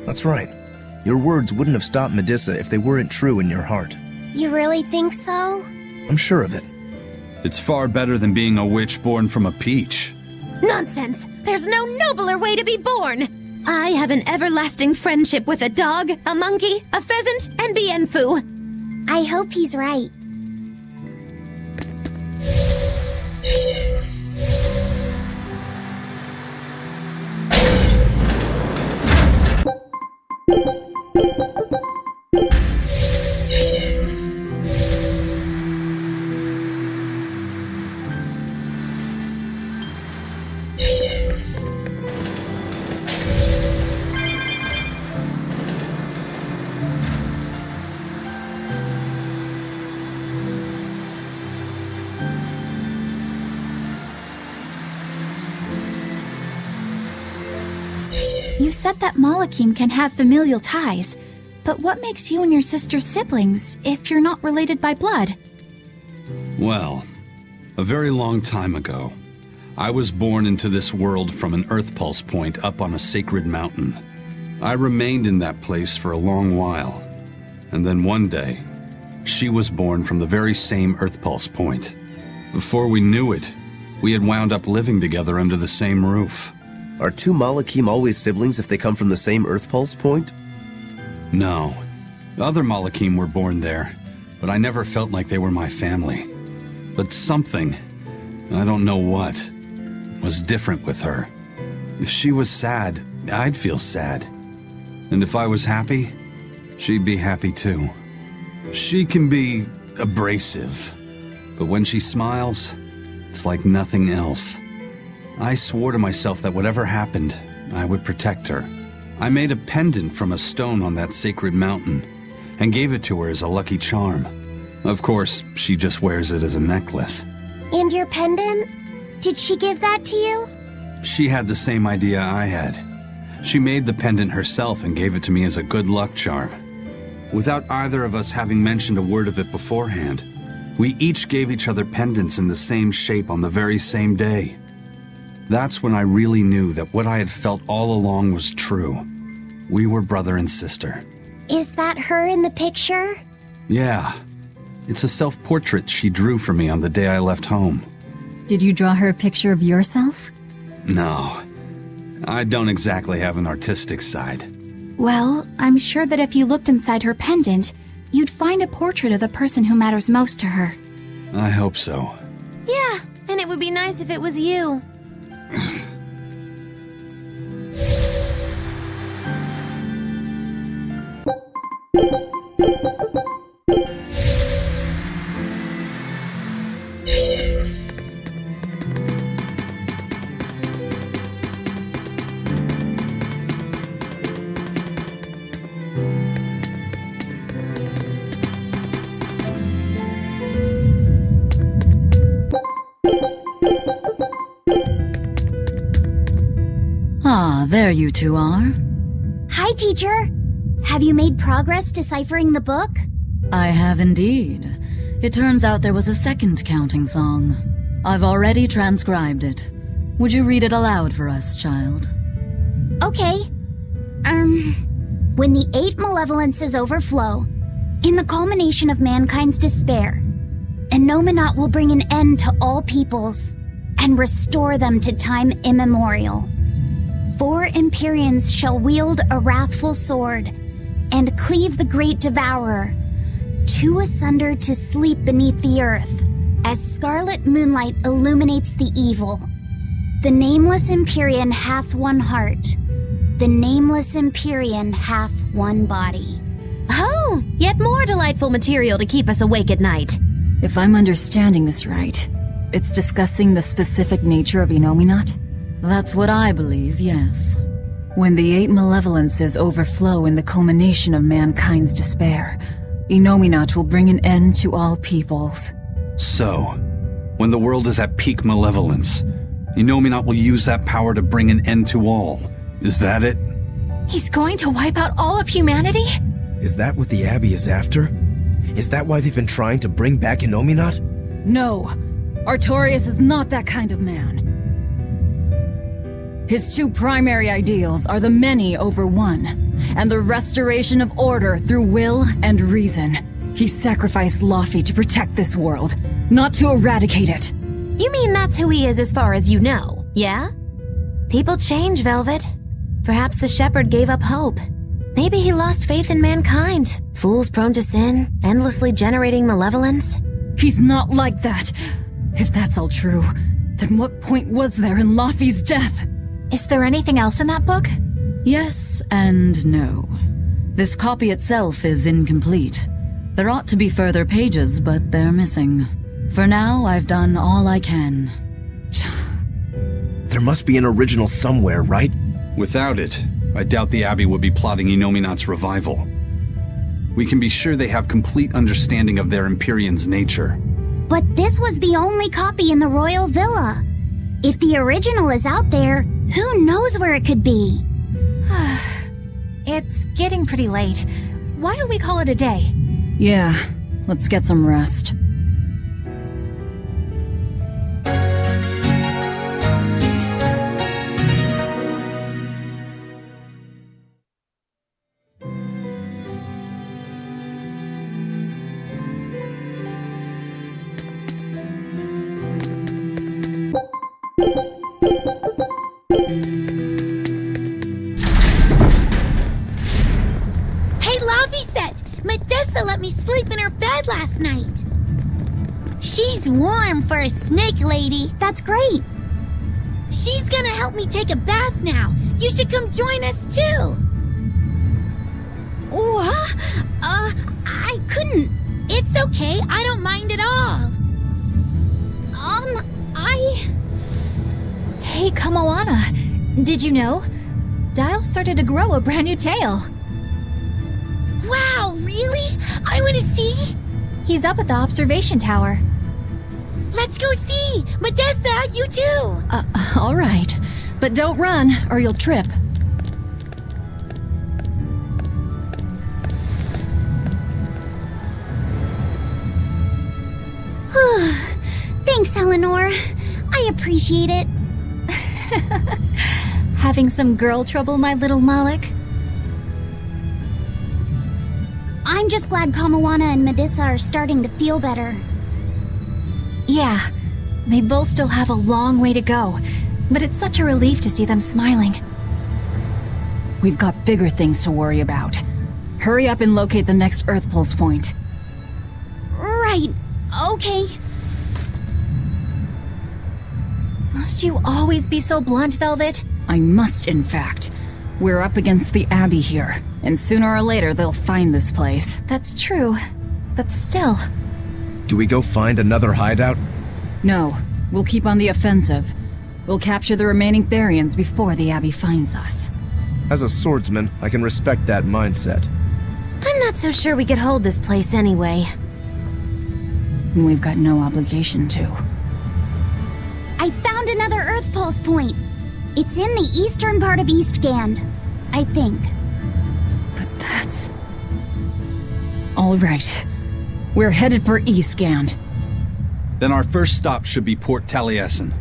That's right. Your words wouldn't have stopped Medusa if they weren't true in your heart. You really think so? I'm sure of it. It's far better than being a witch born from a peach. Nonsense! There's no nobler way to be born! I have an everlasting friendship with a dog, a monkey, a pheasant, and Bienfu. I hope he's right. You said that Malakim can have familial ties, but what makes you and your sister siblings if you're not related by blood? Well, a very long time ago, I was born into this world from an Earth Pulse point up on a sacred mountain. I remained in that place for a long while, and then one day, she was born from the very same Earth Pulse point. Before we knew it, we had wound up living together under the same roof. Are two Malakim always siblings if they come from the same Earth Pulse point? No. The other Malakim were born there, but I never felt like they were my family. But something, I don't know what, was different with her. If she was sad, I'd feel sad. And if I was happy, she'd be happy too. She can be abrasive, but when she smiles, it's like nothing else. I swore to myself that whatever happened, I would protect her. I made a pendant from a stone on that sacred mountain and gave it to her as a lucky charm. Of course, she just wears it as a necklace. And your pendant? Did she give that to you? She had the same idea I had. She made the pendant herself and gave it to me as a good luck charm. Without either of us having mentioned a word of it beforehand, we each gave each other pendants in the same shape on the very same day. That's when I really knew that what I had felt all along was true. We were brother and sister. Is that her in the picture? Yeah. It's a self-portrait she drew for me on the day I left home. Did you draw her a picture of yourself? No. I don't exactly have an artistic side. Well, I'm sure that if you looked inside her pendant, you'd find a portrait of the person who matters most to her. I hope so. Yeah, and it would be nice if it was you. Ah, there you two are. Hi, teacher. Have you made progress deciphering the book? I have indeed. It turns out there was a second counting song. I've already transcribed it. Would you read it aloud for us, child? Okay. When the 8 malevolences overflow, in the culmination of mankind's despair, Innominat will bring an end to all peoples and restore them to time immemorial. 4 Empyreans shall wield a wrathful sword and cleave the great devourer, 2 asunder to sleep beneath the earth, as scarlet moonlight illuminates the evil. The nameless Empyrean hath one heart. The nameless Empyrean hath one body. Oh, yet more delightful material to keep us awake at night. If I'm understanding this right, it's discussing the specific nature of Innominat? That's what I believe, yes. When the 8 malevolences overflow in the culmination of mankind's despair, Innominat will bring an end to all peoples. So, when the world is at peak malevolence, Innominat will use that power to bring an end to all. Is that it? He's going to wipe out all of humanity? Is that what the Abbey is after? Is that why they've been trying to bring back Innominat? No, Artorias is not that kind of man. His 2 primary ideals are the many over one, and the restoration of order through will and reason. He sacrificed Laufey to protect this world, not to eradicate it. You mean that's who he is as far as you know, yeah? People change, Velvet. Perhaps the shepherd gave up hope. Maybe he lost faith in mankind. Fools prone to sin, endlessly generating malevolence. He's not like that. If that's all true, then what point was there in Laufey's death? Is there anything else in that book? Yes and no. This copy itself is incomplete. There ought to be further pages, but they're missing. For now, I've done all I can. There must be an original somewhere, right? Without it, I doubt the Abbey would be plotting Innominat's revival. We can be sure they have complete understanding of their Empyrean's nature. But this was the only copy in the royal villa. If the original is out there, who knows where it could be? It's getting pretty late. Why don't we call it a day? Yeah, let's get some rest. Hey, Laviset! Medessa let me sleep in her bed last night. She's warm for a snake lady. That's great. She's gonna help me take a bath now. You should come join us too. What? I couldn't. It's okay. I don't mind at all. Hey, Kamoana. Did you know? Dial started to grow a brand new tail. Wow, really? I want to see. He's up at the observation tower. Let's go see. Medessa, you too. All right. But don't run, or you'll trip. Thanks, Eleanor. I appreciate it. Having some girl trouble, my little Malik? I'm just glad Kamoana and Medessa are starting to feel better. Yeah, they both still have a long way to go, but it's such a relief to see them smiling. We've got bigger things to worry about. Hurry up and locate the next Earth Pulse point. Right. Okay. Must you always be so blunt, Velvet? I must, in fact. We're up against the Abbey here, and sooner or later they'll find this place. That's true, but still. Do we go find another hideout? No, we'll keep on the offensive. We'll capture the remaining Therians before the Abbey finds us. As a swordsman, I can respect that mindset. I'm not so sure we could hold this place anyway. And we've got no obligation to. I found another Earth Pulse point. It's in the eastern part of Eastgand, I think. But that's... All right. We're headed for Eastgand. Then our first stop should be Port Taliesin.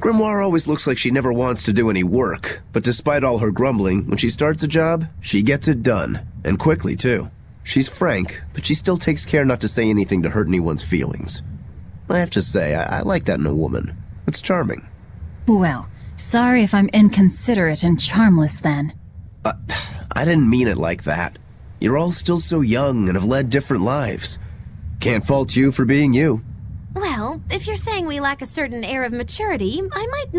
Grimoire always looks like she never wants to do any work, but despite all her grumbling, when she starts a job, she gets it done, and quickly too. She's frank, but she still takes care not to say anything to hurt anyone's feelings. I have to say, I like that in a woman. It's charming. Well, sorry if I'm inconsiderate and charmless then. I didn't mean it like that. You're all still so young and have led different lives. Can't fault you for being you. Well, if you're saying we lack a certain air of maturity, I might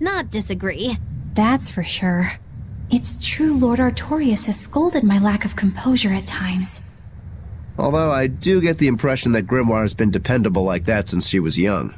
not disagree. That's for sure. It's true Lord Artorius has scolded my lack of composure at times. Although I do get the impression that Grimoire has been dependable like that since she was young.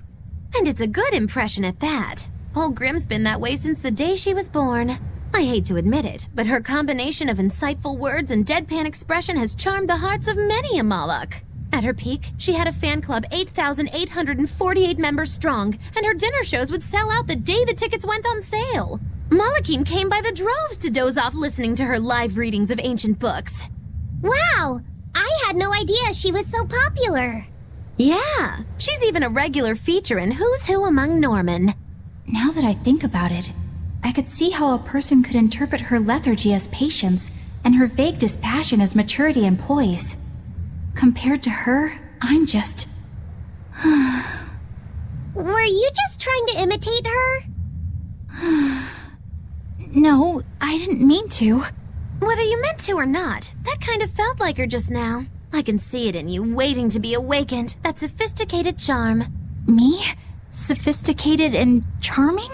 And it's a good impression at that. Old Grim's been that way since the day she was born. I hate to admit it, but her combination of insightful words and deadpan expression has charmed the hearts of many a Moloch. At her peak, she had a fan club 8,848 members strong, and her dinner shows would sell out the day the tickets went on sale. Molochim came by the droves to doze off listening to her live readings of ancient books. Wow! I had no idea she was so popular. Yeah, she's even a regular feature in Who's Who Among Norman. Now that I think about it, I could see how a person could interpret her lethargy as patience and her vague dispassion as maturity and poise. Compared to her, I'm just... Were you just trying to imitate her? No, I didn't mean to. Whether you meant to or not, that kind of felt like her just now. I can see it in you, waiting to be awakened, that sophisticated charm. Me? Sophisticated and charming?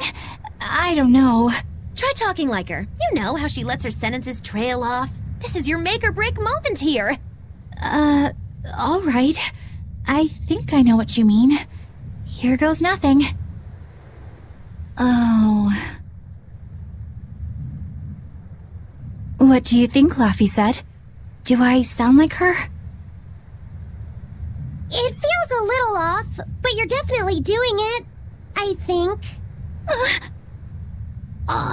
I don't know. Try talking like her. You know how she lets her sentences trail off. This is your make or break moment here. All right. I think I know what you mean. Here goes nothing. Oh. What do you think, Laphicet? Do I sound like her? It feels a little off, but you're definitely doing it. I think.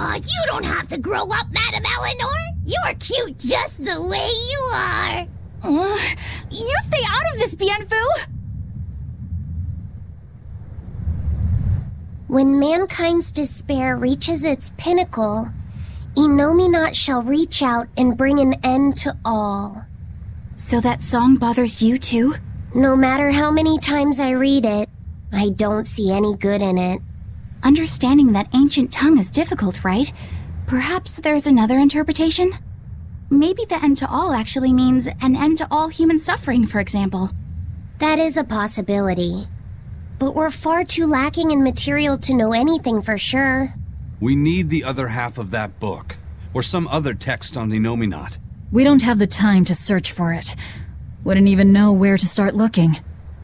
Aw, you don't have to grow up, Madam Eleanor. You're cute just the way you are. You stay out of this, Bienfu! When mankind's despair reaches its pinnacle, Innominat shall reach out and bring an end to all. So that song bothers you too? No matter how many times I read it, I don't see any good in it. Understanding that ancient tongue is difficult, right? Perhaps there's another interpretation? Maybe the end to all actually means an end to all human suffering, for example. That is a possibility. But we're far too lacking in material to know anything for sure. We need the other half of that book, or some other text on Innominat. We don't have the time to search for it. Wouldn't even know where to start looking.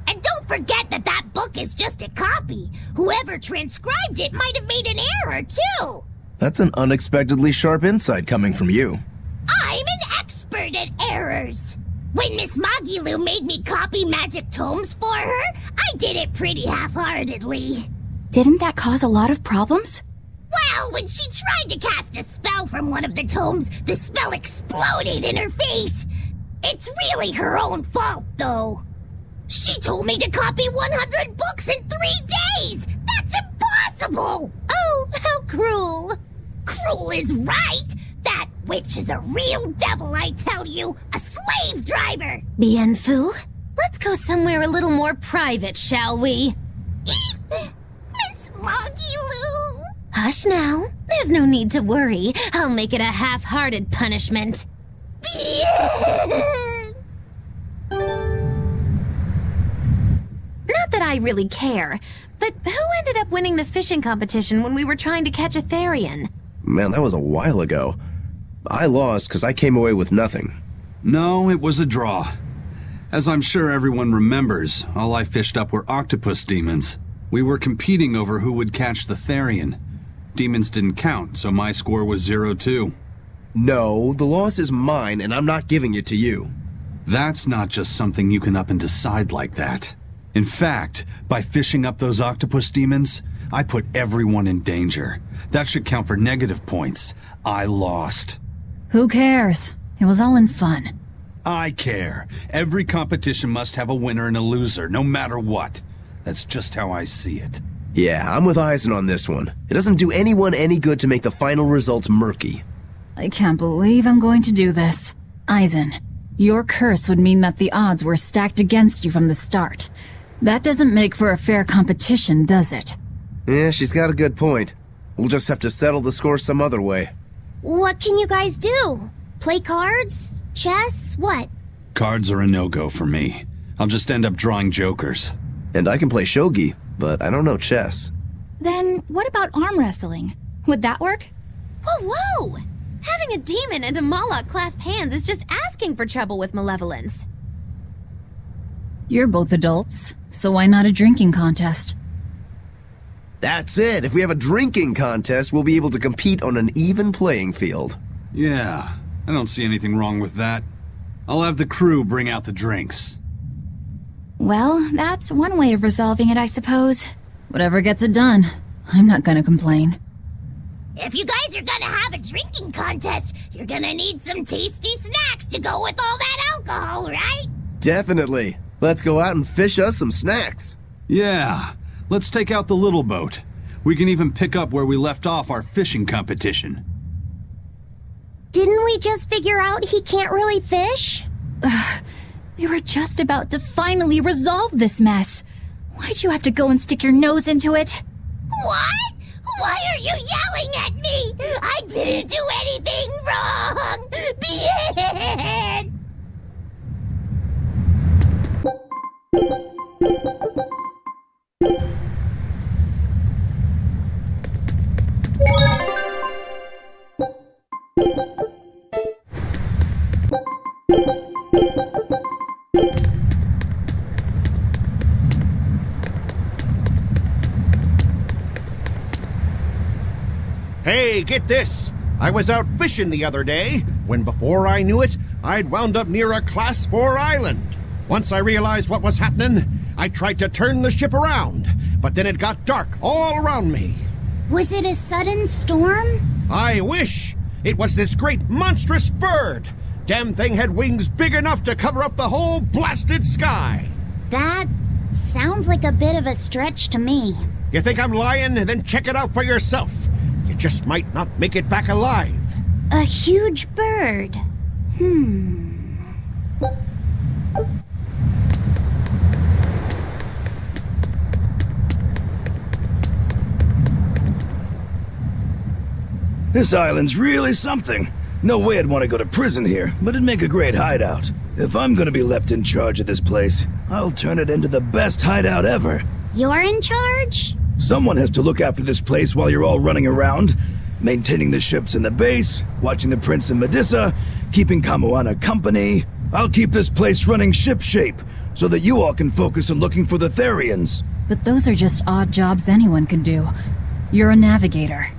And don't forget that that book is just a copy. Whoever transcribed it might have made an error, too. That's an unexpectedly sharp insight coming from you. I'm an expert at errors. When Miss Magilu made me copy magic tomes for her, I did it pretty half-heartedly. Didn't that cause a lot of problems? Well, when she tried to cast a spell from one of the tomes, the spell exploded in her face. It's really her own fault, though. She told me to copy 100 books in 3 days! That's impossible! Oh, how cruel! Cruel is right! That witch is a real devil, I tell you! A slave driver! Bienfu, let's go somewhere a little more private, shall we? Miss Magilu! Hush now. There's no need to worry. I'll make it a half-hearted punishment. Not that I really care, but who ended up winning the fishing competition when we were trying to catch a Therian? Man, that was a while ago. I lost because I came away with nothing. No, it was a draw. As I'm sure everyone remembers, all I fished up were octopus demons. We were competing over who would catch the Therian. Demons didn't count, so my score was 0-2. No, the loss is mine, and I'm not giving it to you. That's not just something you can up and decide like that. In fact, by fishing up those octopus demons, I put everyone in danger. That should count for negative points. I lost. Who cares? It was all in fun. I care. Every competition must have a winner and a loser, no matter what. That's just how I see it. Yeah, I'm with Eisen on this one. It doesn't do anyone any good to make the final results murky. I can't believe I'm going to do this. Eisen, your curse would mean that the odds were stacked against you from the start. That doesn't make for a fair competition, does it? Yeah, she's got a good point. We'll just have to settle the score some other way. What can you guys do? Play cards? Chess? What? Cards are a no-go for me. I'll just end up drawing jokers. And I can play shogi, but I don't know chess. Then what about arm wrestling? Would that work? Whoa, whoa! Having a demon and a Moloch clasp hands is just asking for trouble with malevolence. You're both adults, so why not a drinking contest? That's it. If we have a drinking contest, we'll be able to compete on an even playing field. Yeah, I don't see anything wrong with that. I'll have the crew bring out the drinks. Well, that's one way of resolving it, I suppose. Whatever gets it done. I'm not gonna complain. If you guys are gonna have a drinking contest, you're gonna need some tasty snacks to go with all that alcohol, right? Definitely. Let's go out and fish us some snacks. Yeah, let's take out the little boat. We can even pick up where we left off our fishing competition. Didn't we just figure out he can't really fish? We were just about to finally resolve this mess. Why'd you have to go and stick your nose into it? What? Why are you yelling at me? I didn't do anything wrong! Bien! Hey, get this! I was out fishing the other day, when before I knew it, I'd wound up near a Class 4 island. Once I realized what was happening, I tried to turn the ship around, but then it got dark all around me. Was it a sudden storm? I wish it was this great monstrous bird. Damn thing had wings big enough to cover up the whole blasted sky. That sounds like a bit of a stretch to me. You think I'm lying? Then check it out for yourself. You just might not make it back alive. A huge bird. This island's really something. No way I'd want to go to prison here, but it'd make a great hideout. If I'm gonna be left in charge of this place, I'll turn it into the best hideout ever. You're in charge? Someone has to look after this place while you're all running around, maintaining the ships in the base, watching the Prince and Medusa, keeping Kamoana company. I'll keep this place running ship-shape, so that you all can focus on looking for the Therians. But those are just odd jobs anyone could do. You're a navigator.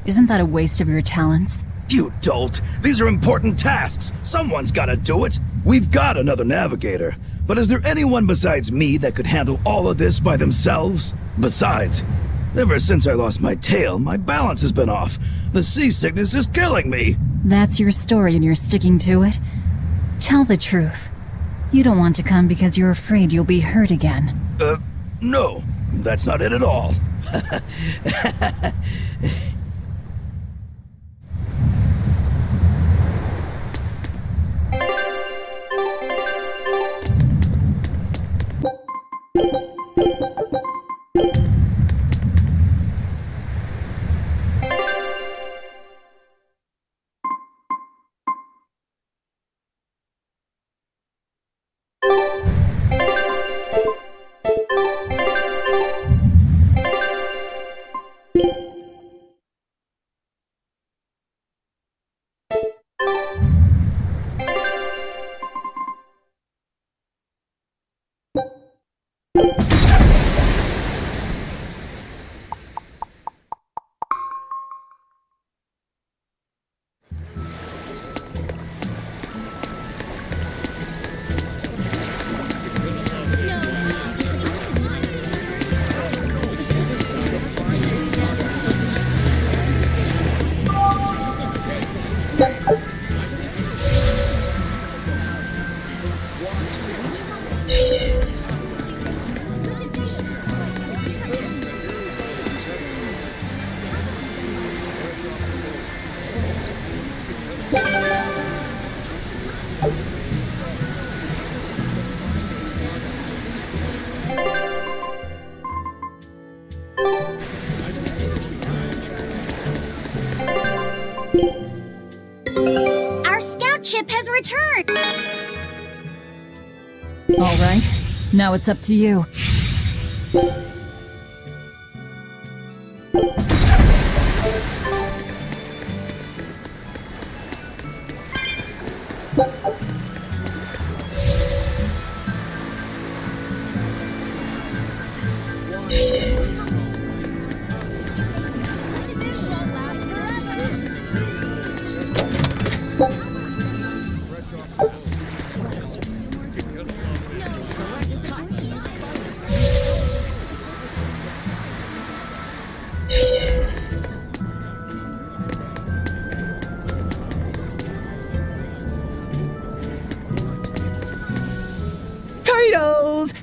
Isn't that a waste of your talents? You dolt! These are important tasks! Someone's gotta do it! We've got another navigator, but is there anyone besides me that could handle all of this by themselves? Besides, ever since I lost my tail, my balance has been off. The seasickness is killing me! That's your story and you're sticking to it? Tell the truth. You don't want to come because you're afraid you'll be hurt again. No, that's not it at all. Our scout ship has returned! All right, now it's up to you.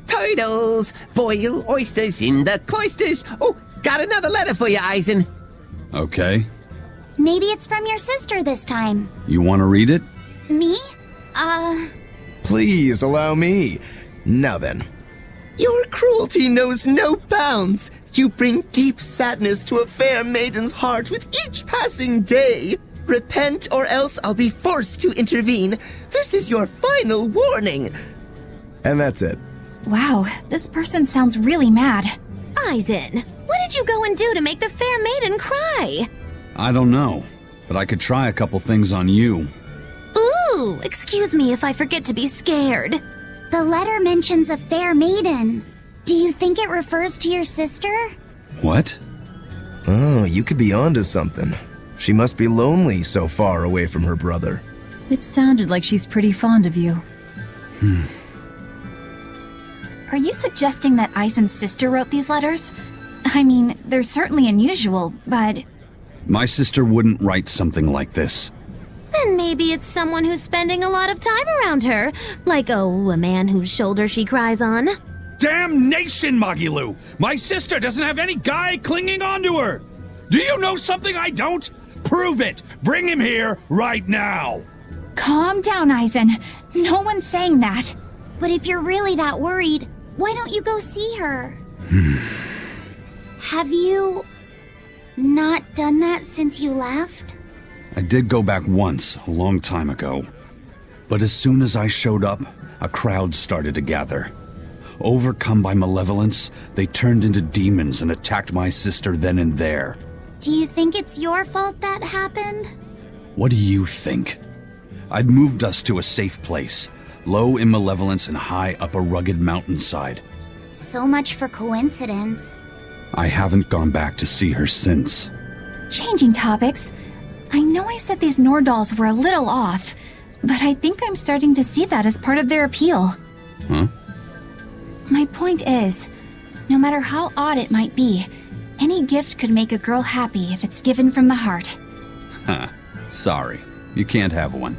Turtles! Boil oysters in the cloisters! Oh, got another letter for you, Eisen. Okay. Maybe it's from your sister this time. You want to read it? Me? Please allow me. Now then. Your cruelty knows no bounds. You bring deep sadness to a fair maiden's heart with each passing day. Repent or else I'll be forced to intervene. This is your final warning. And that's it. Wow, this person sounds really mad. Eisen, what did you go and do to make the fair maiden cry? I don't know, but I could try a couple things on you. Ooh, excuse me if I forget to be scared. The letter mentions a fair maiden. Do you think it refers to your sister? What? Oh, you could be onto something. She must be lonely so far away from her brother. It sounded like she's pretty fond of you. Are you suggesting that Eisen's sister wrote these letters? I mean, they're certainly unusual, but... My sister wouldn't write something like this. Then maybe it's someone who's spending a lot of time around her. Like, oh, a man whose shoulder she cries on. Damnation, Magilu! My sister doesn't have any guy clinging onto her! Do you know something I don't? Prove it! Bring him here right now! Calm down, Eisen. No one's saying that. But if you're really that worried, why don't you go see her? Have you not done that since you left? I did go back once, a long time ago. But as soon as I showed up, a crowd started to gather. Overcome by malevolence, they turned into demons and attacked my sister then and there. Do you think it's your fault that happened? What do you think? I'd moved us to a safe place, low in malevolence and high up a rugged mountainside. So much for coincidence. I haven't gone back to see her since. Changing topics, I know I said these Nordals were a little off, but I think I'm starting to see that as part of their appeal. Huh? My point is, no matter how odd it might be, any gift could make a girl happy if it's given from the heart. Huh. Sorry, you can't have one.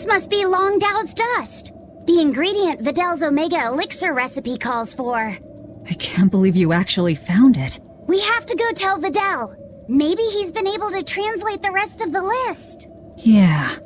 This must be Long Dao's dust. The ingredient Vidal's Omega Elixir recipe calls for. I can't believe you actually found it. We have to go tell Vidal. Maybe he's been able to translate the rest of the list. Yeah.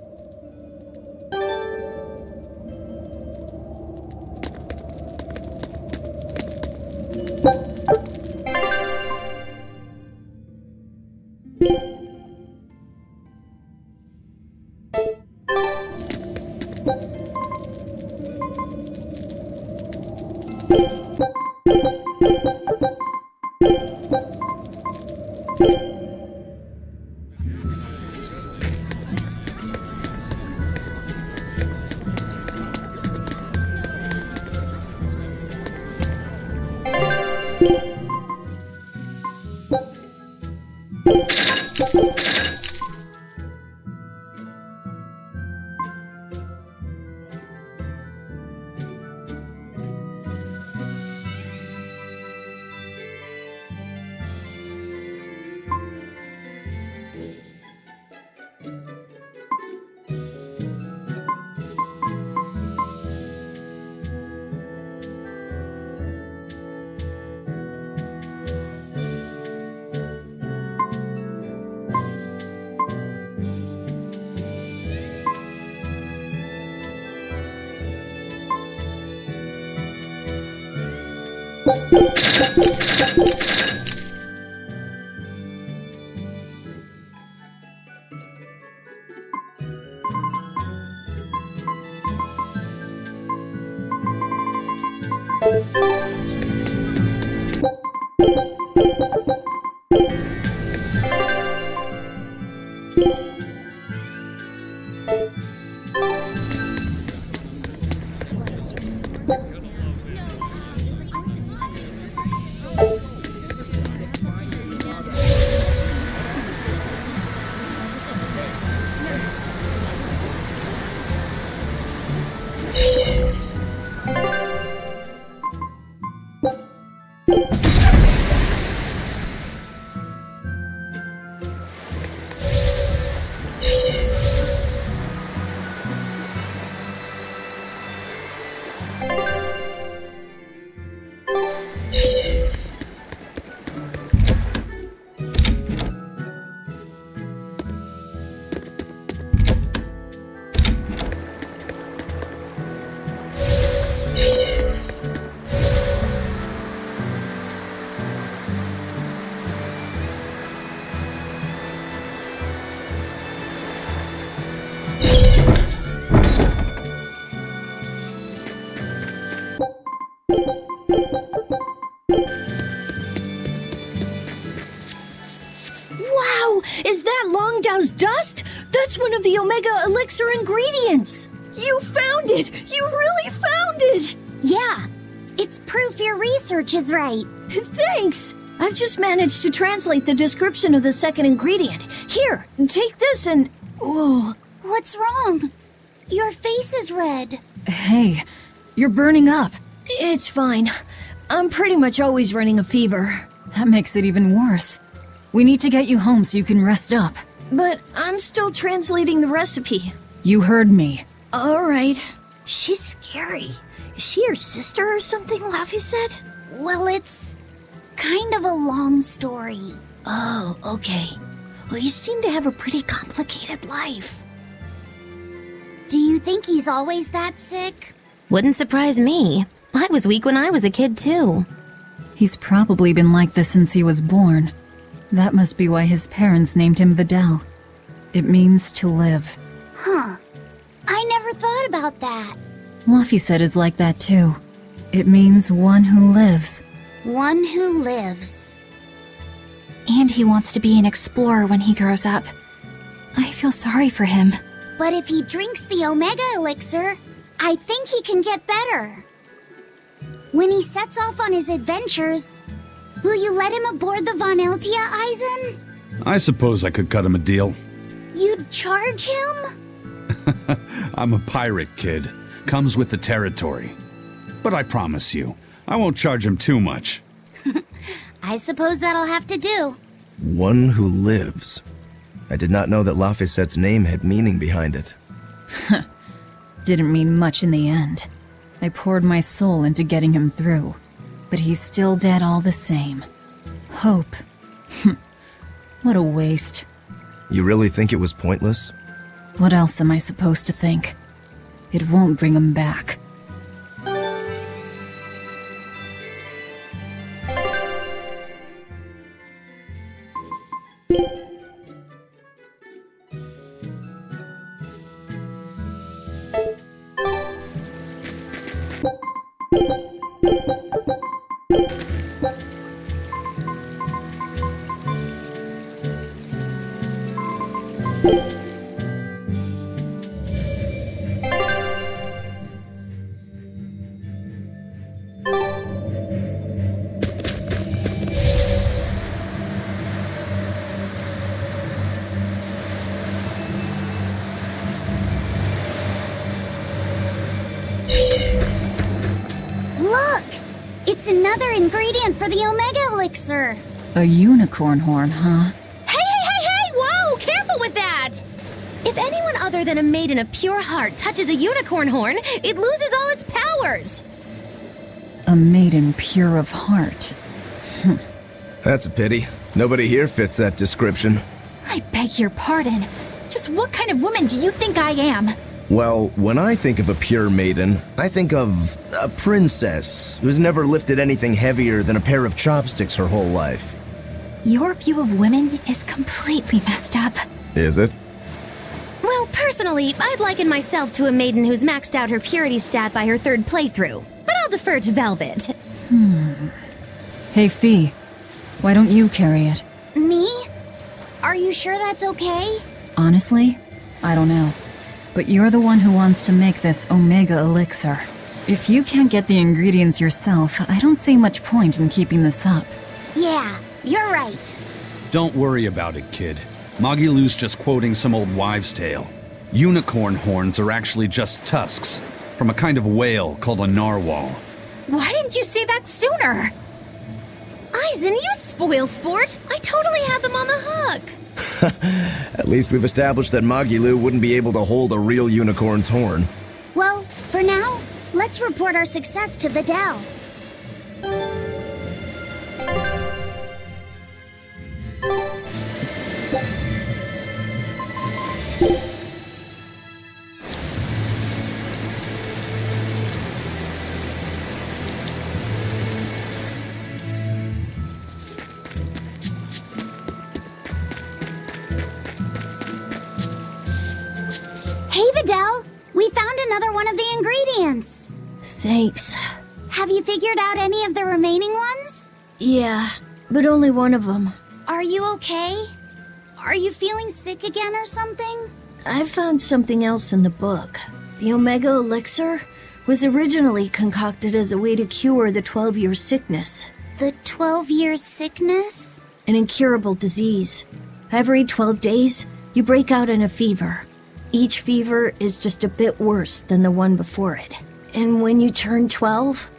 Wow! Is that Longdow's dust? That's one of the Omega Elixir ingredients! You found it! You really found it! Yeah, it's proof your research is right. Thanks! I've just managed to translate the description of the second ingredient. Here, take this and... Whoa. What's wrong? Your face is red. Hey, you're burning up. It's fine. I'm pretty much always running a fever. That makes it even worse. We need to get you home so you can rest up. But I'm still translating the recipe. You heard me. Alright. She's scary. Is she your sister or something, Laffy said? Well, it's kind of a long story. Oh, okay. Well, you seem to have a pretty complicated life. Do you think he's always that sick? Wouldn't surprise me. I was weak when I was a kid, too. He's probably been like this since he was born. That must be why his parents named him Vidal. It means to live. Huh. I never thought about that. Luffy said is like that too. It means one who lives. One who lives. And he wants to be an explorer when he grows up. I feel sorry for him. But if he drinks the Omega Elixir, I think he can get better. When he sets off on his adventures, will you let him aboard the Von Eltia, Eisen? I suppose I could cut him a deal. You'd charge him? I'm a pirate, kid. Comes with the territory. But I promise you, I won't charge him too much. I suppose that'll have to do. One who lives. I did not know that Laphicette's name had meaning behind it. Didn't mean much in the end. I poured my soul into getting him through. But he's still dead all the same. Hope. What a waste. You really think it was pointless? What else am I supposed to think? It won't bring him back. Look! It's another ingredient for the Omega Elixir. A unicorn horn, huh? Hey! Whoa! Careful with that! If anyone other than a maiden of pure heart touches a unicorn horn, it loses all its powers! A maiden pure of heart. That's a pity. Nobody here fits that description. I beg your pardon. Just what kind of woman do you think I am? Well, when I think of a pure maiden, I think of a princess who's never lifted anything heavier than a pair of chopsticks her whole life. Your view of women is completely messed up. Is it? Well, personally, I'd liken myself to a maiden who's maxed out her purity stat by her third playthrough. But I'll defer to Velvet. Hey, Fee. Why don't you carry it? Me? Are you sure that's okay? Honestly, I don't know. But you're the one who wants to make this Omega Elixir. If you can't get the ingredients yourself, I don't see much point in keeping this up. Yeah, you're right. Don't worry about it, kid. Magilou's just quoting some old wives' tale. Unicorn horns are actually just tusks from a kind of whale called a narwhal. Why didn't you say that sooner? Eisen, you spoil sport! I totally had them on the hook! At least we've established that Magilou wouldn't be able to hold a real unicorn's horn. Well, for now, let's report our success to Vidal. Hey, Vidal! We found another one of the ingredients! Thanks. Have you figured out any of the remaining ones? Yeah, but only one of them. Are you okay? Are you feeling sick again or something? I found something else in the book. The Omega Elixir was originally concocted as a way to cure the 12-year sickness. The 12-year sickness? An incurable disease. Every 12 days, you break out in a fever. Each fever is just a bit worse than the one before it. And when you turn 12,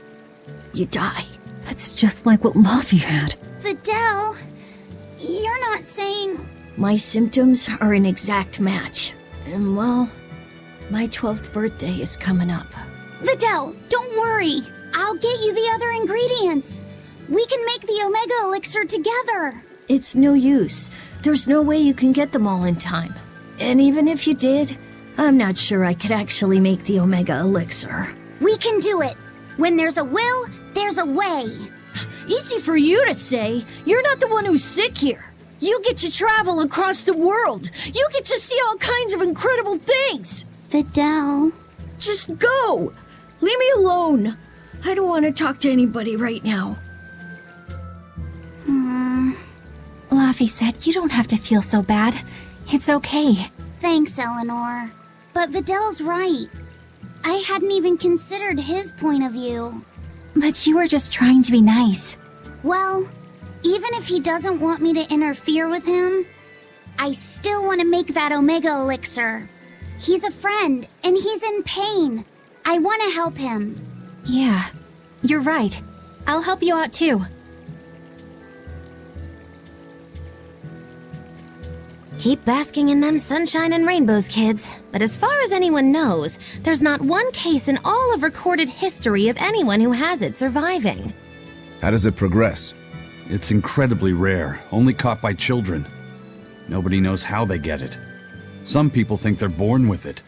you die. That's just like what Laffy had. Vidal, you're not saying... My symptoms are an exact match. And well, my 12th birthday is coming up. Vidal, don't worry. I'll get you the other ingredients. We can make the Omega Elixir together. It's no use. There's no way you can get them all in time. And even if you did, I'm not sure I could actually make the Omega Elixir. We can do it. When there's a will, there's a way. Easy for you to say. You're not the one who's sick here. You get to travel across the world. You get to see all kinds of incredible things. Vidal. Just go. Leave me alone. I don't want to talk to anybody right now. Laffy said you don't have to feel so bad. It's okay. Thanks, Eleanor. But Vidal's right. I hadn't even considered his point of view. But you were just trying to be nice. Well, even if he doesn't want me to interfere with him, I still want to make that Omega Elixir. He's a friend, and he's in pain. I want to help him. Yeah, you're right. I'll help you out too. Keep basking in them sunshine and rainbows, kids. But as far as anyone knows, there's not one case in all of recorded history of anyone who has it surviving. How does it progress? It's incredibly rare, only caught by children. Nobody knows how they get it. Some people think they're born with it.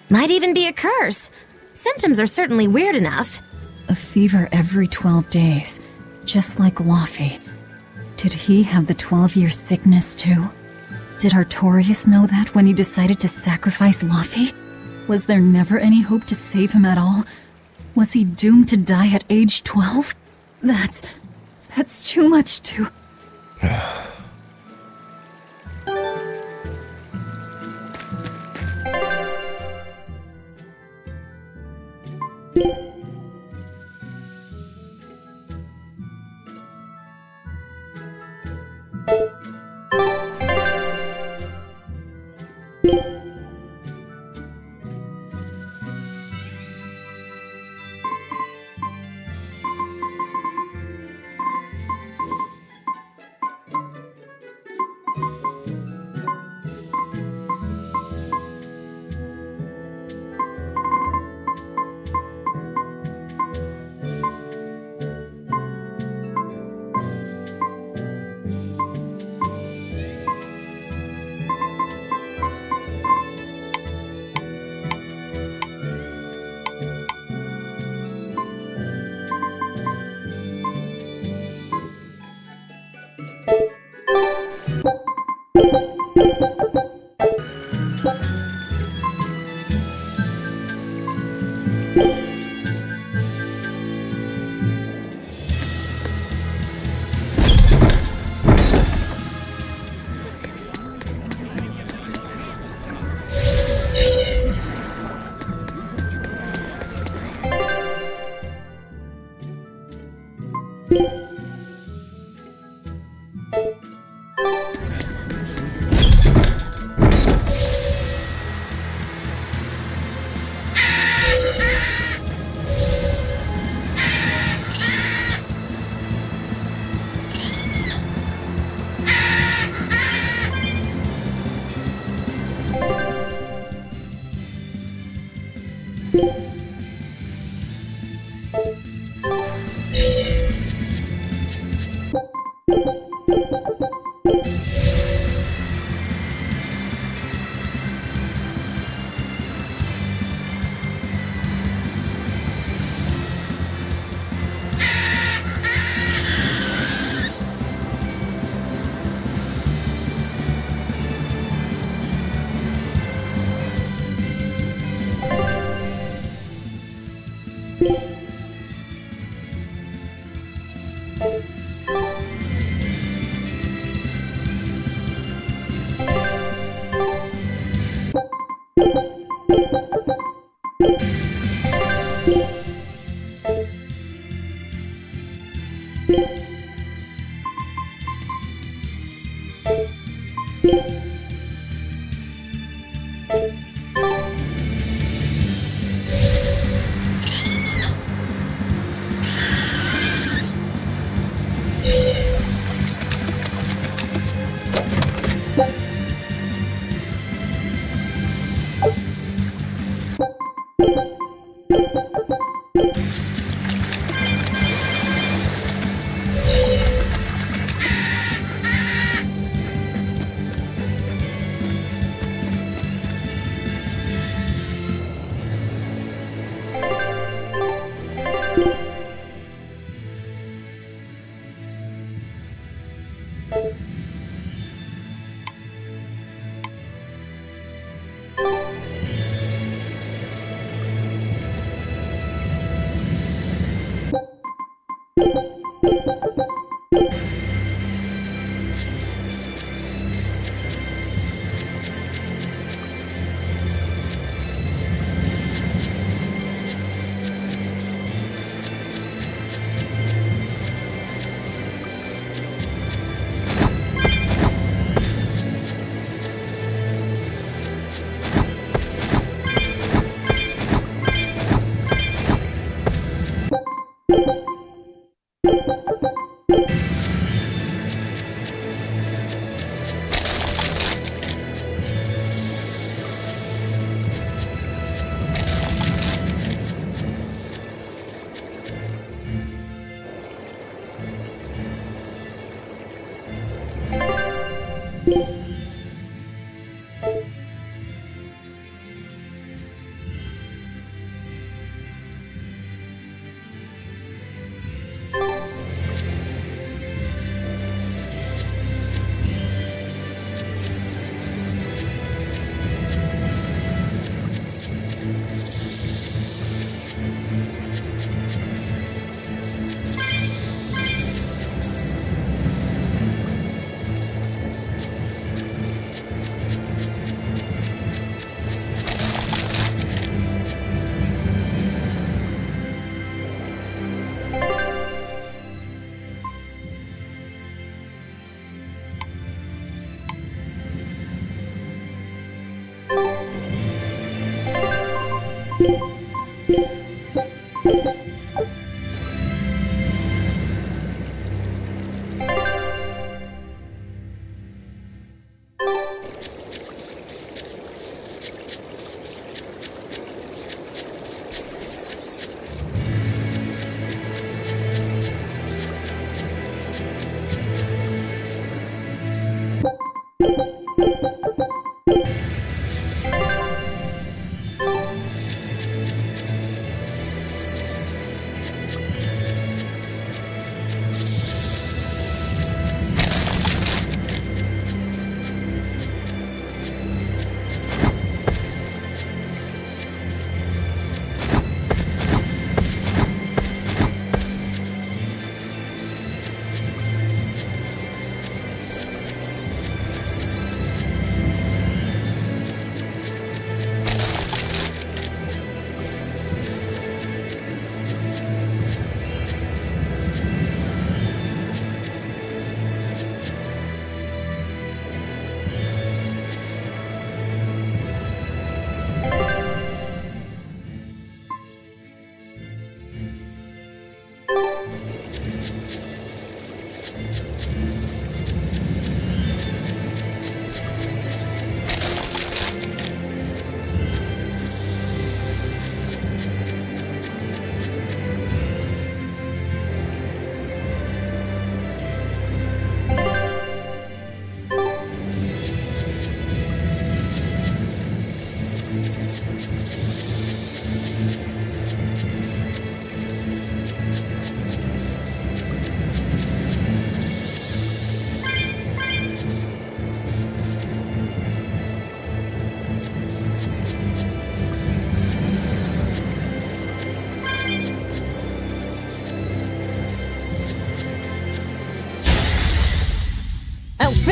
Might even be a curse. Symptoms are certainly weird enough. A fever every 12 days, just like Laffy. Did he have the 12-year sickness too? Did Artorias know that when he decided to sacrifice Laffy? Was there never any hope to save him at all? Was he doomed to die at age 12? That's too much to...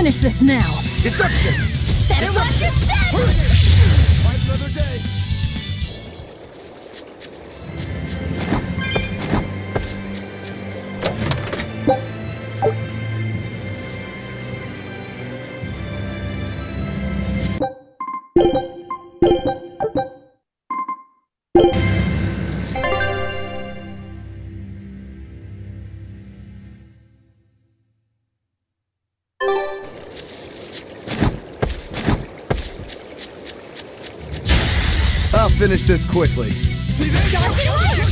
finish this now. Deception! Better watch your step! Fight another day. I'll finish this quickly. We've gotta get out of here!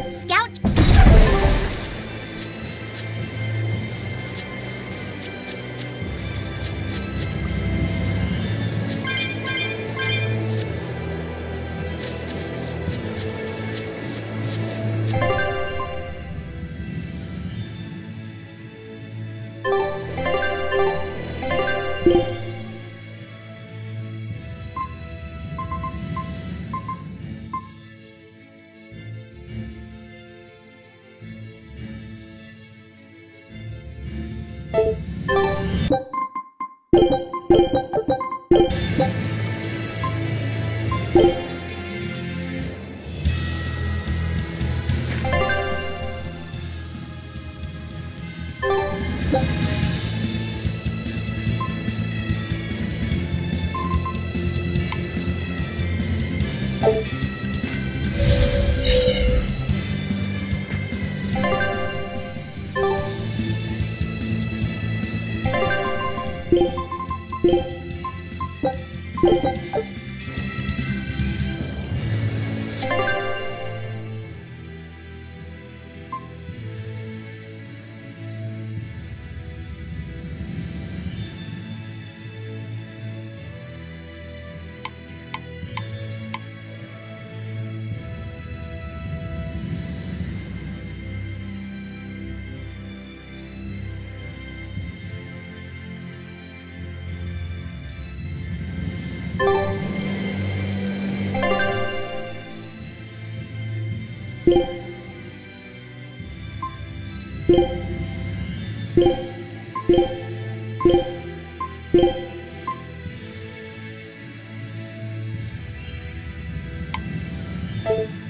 Scout. Thank you.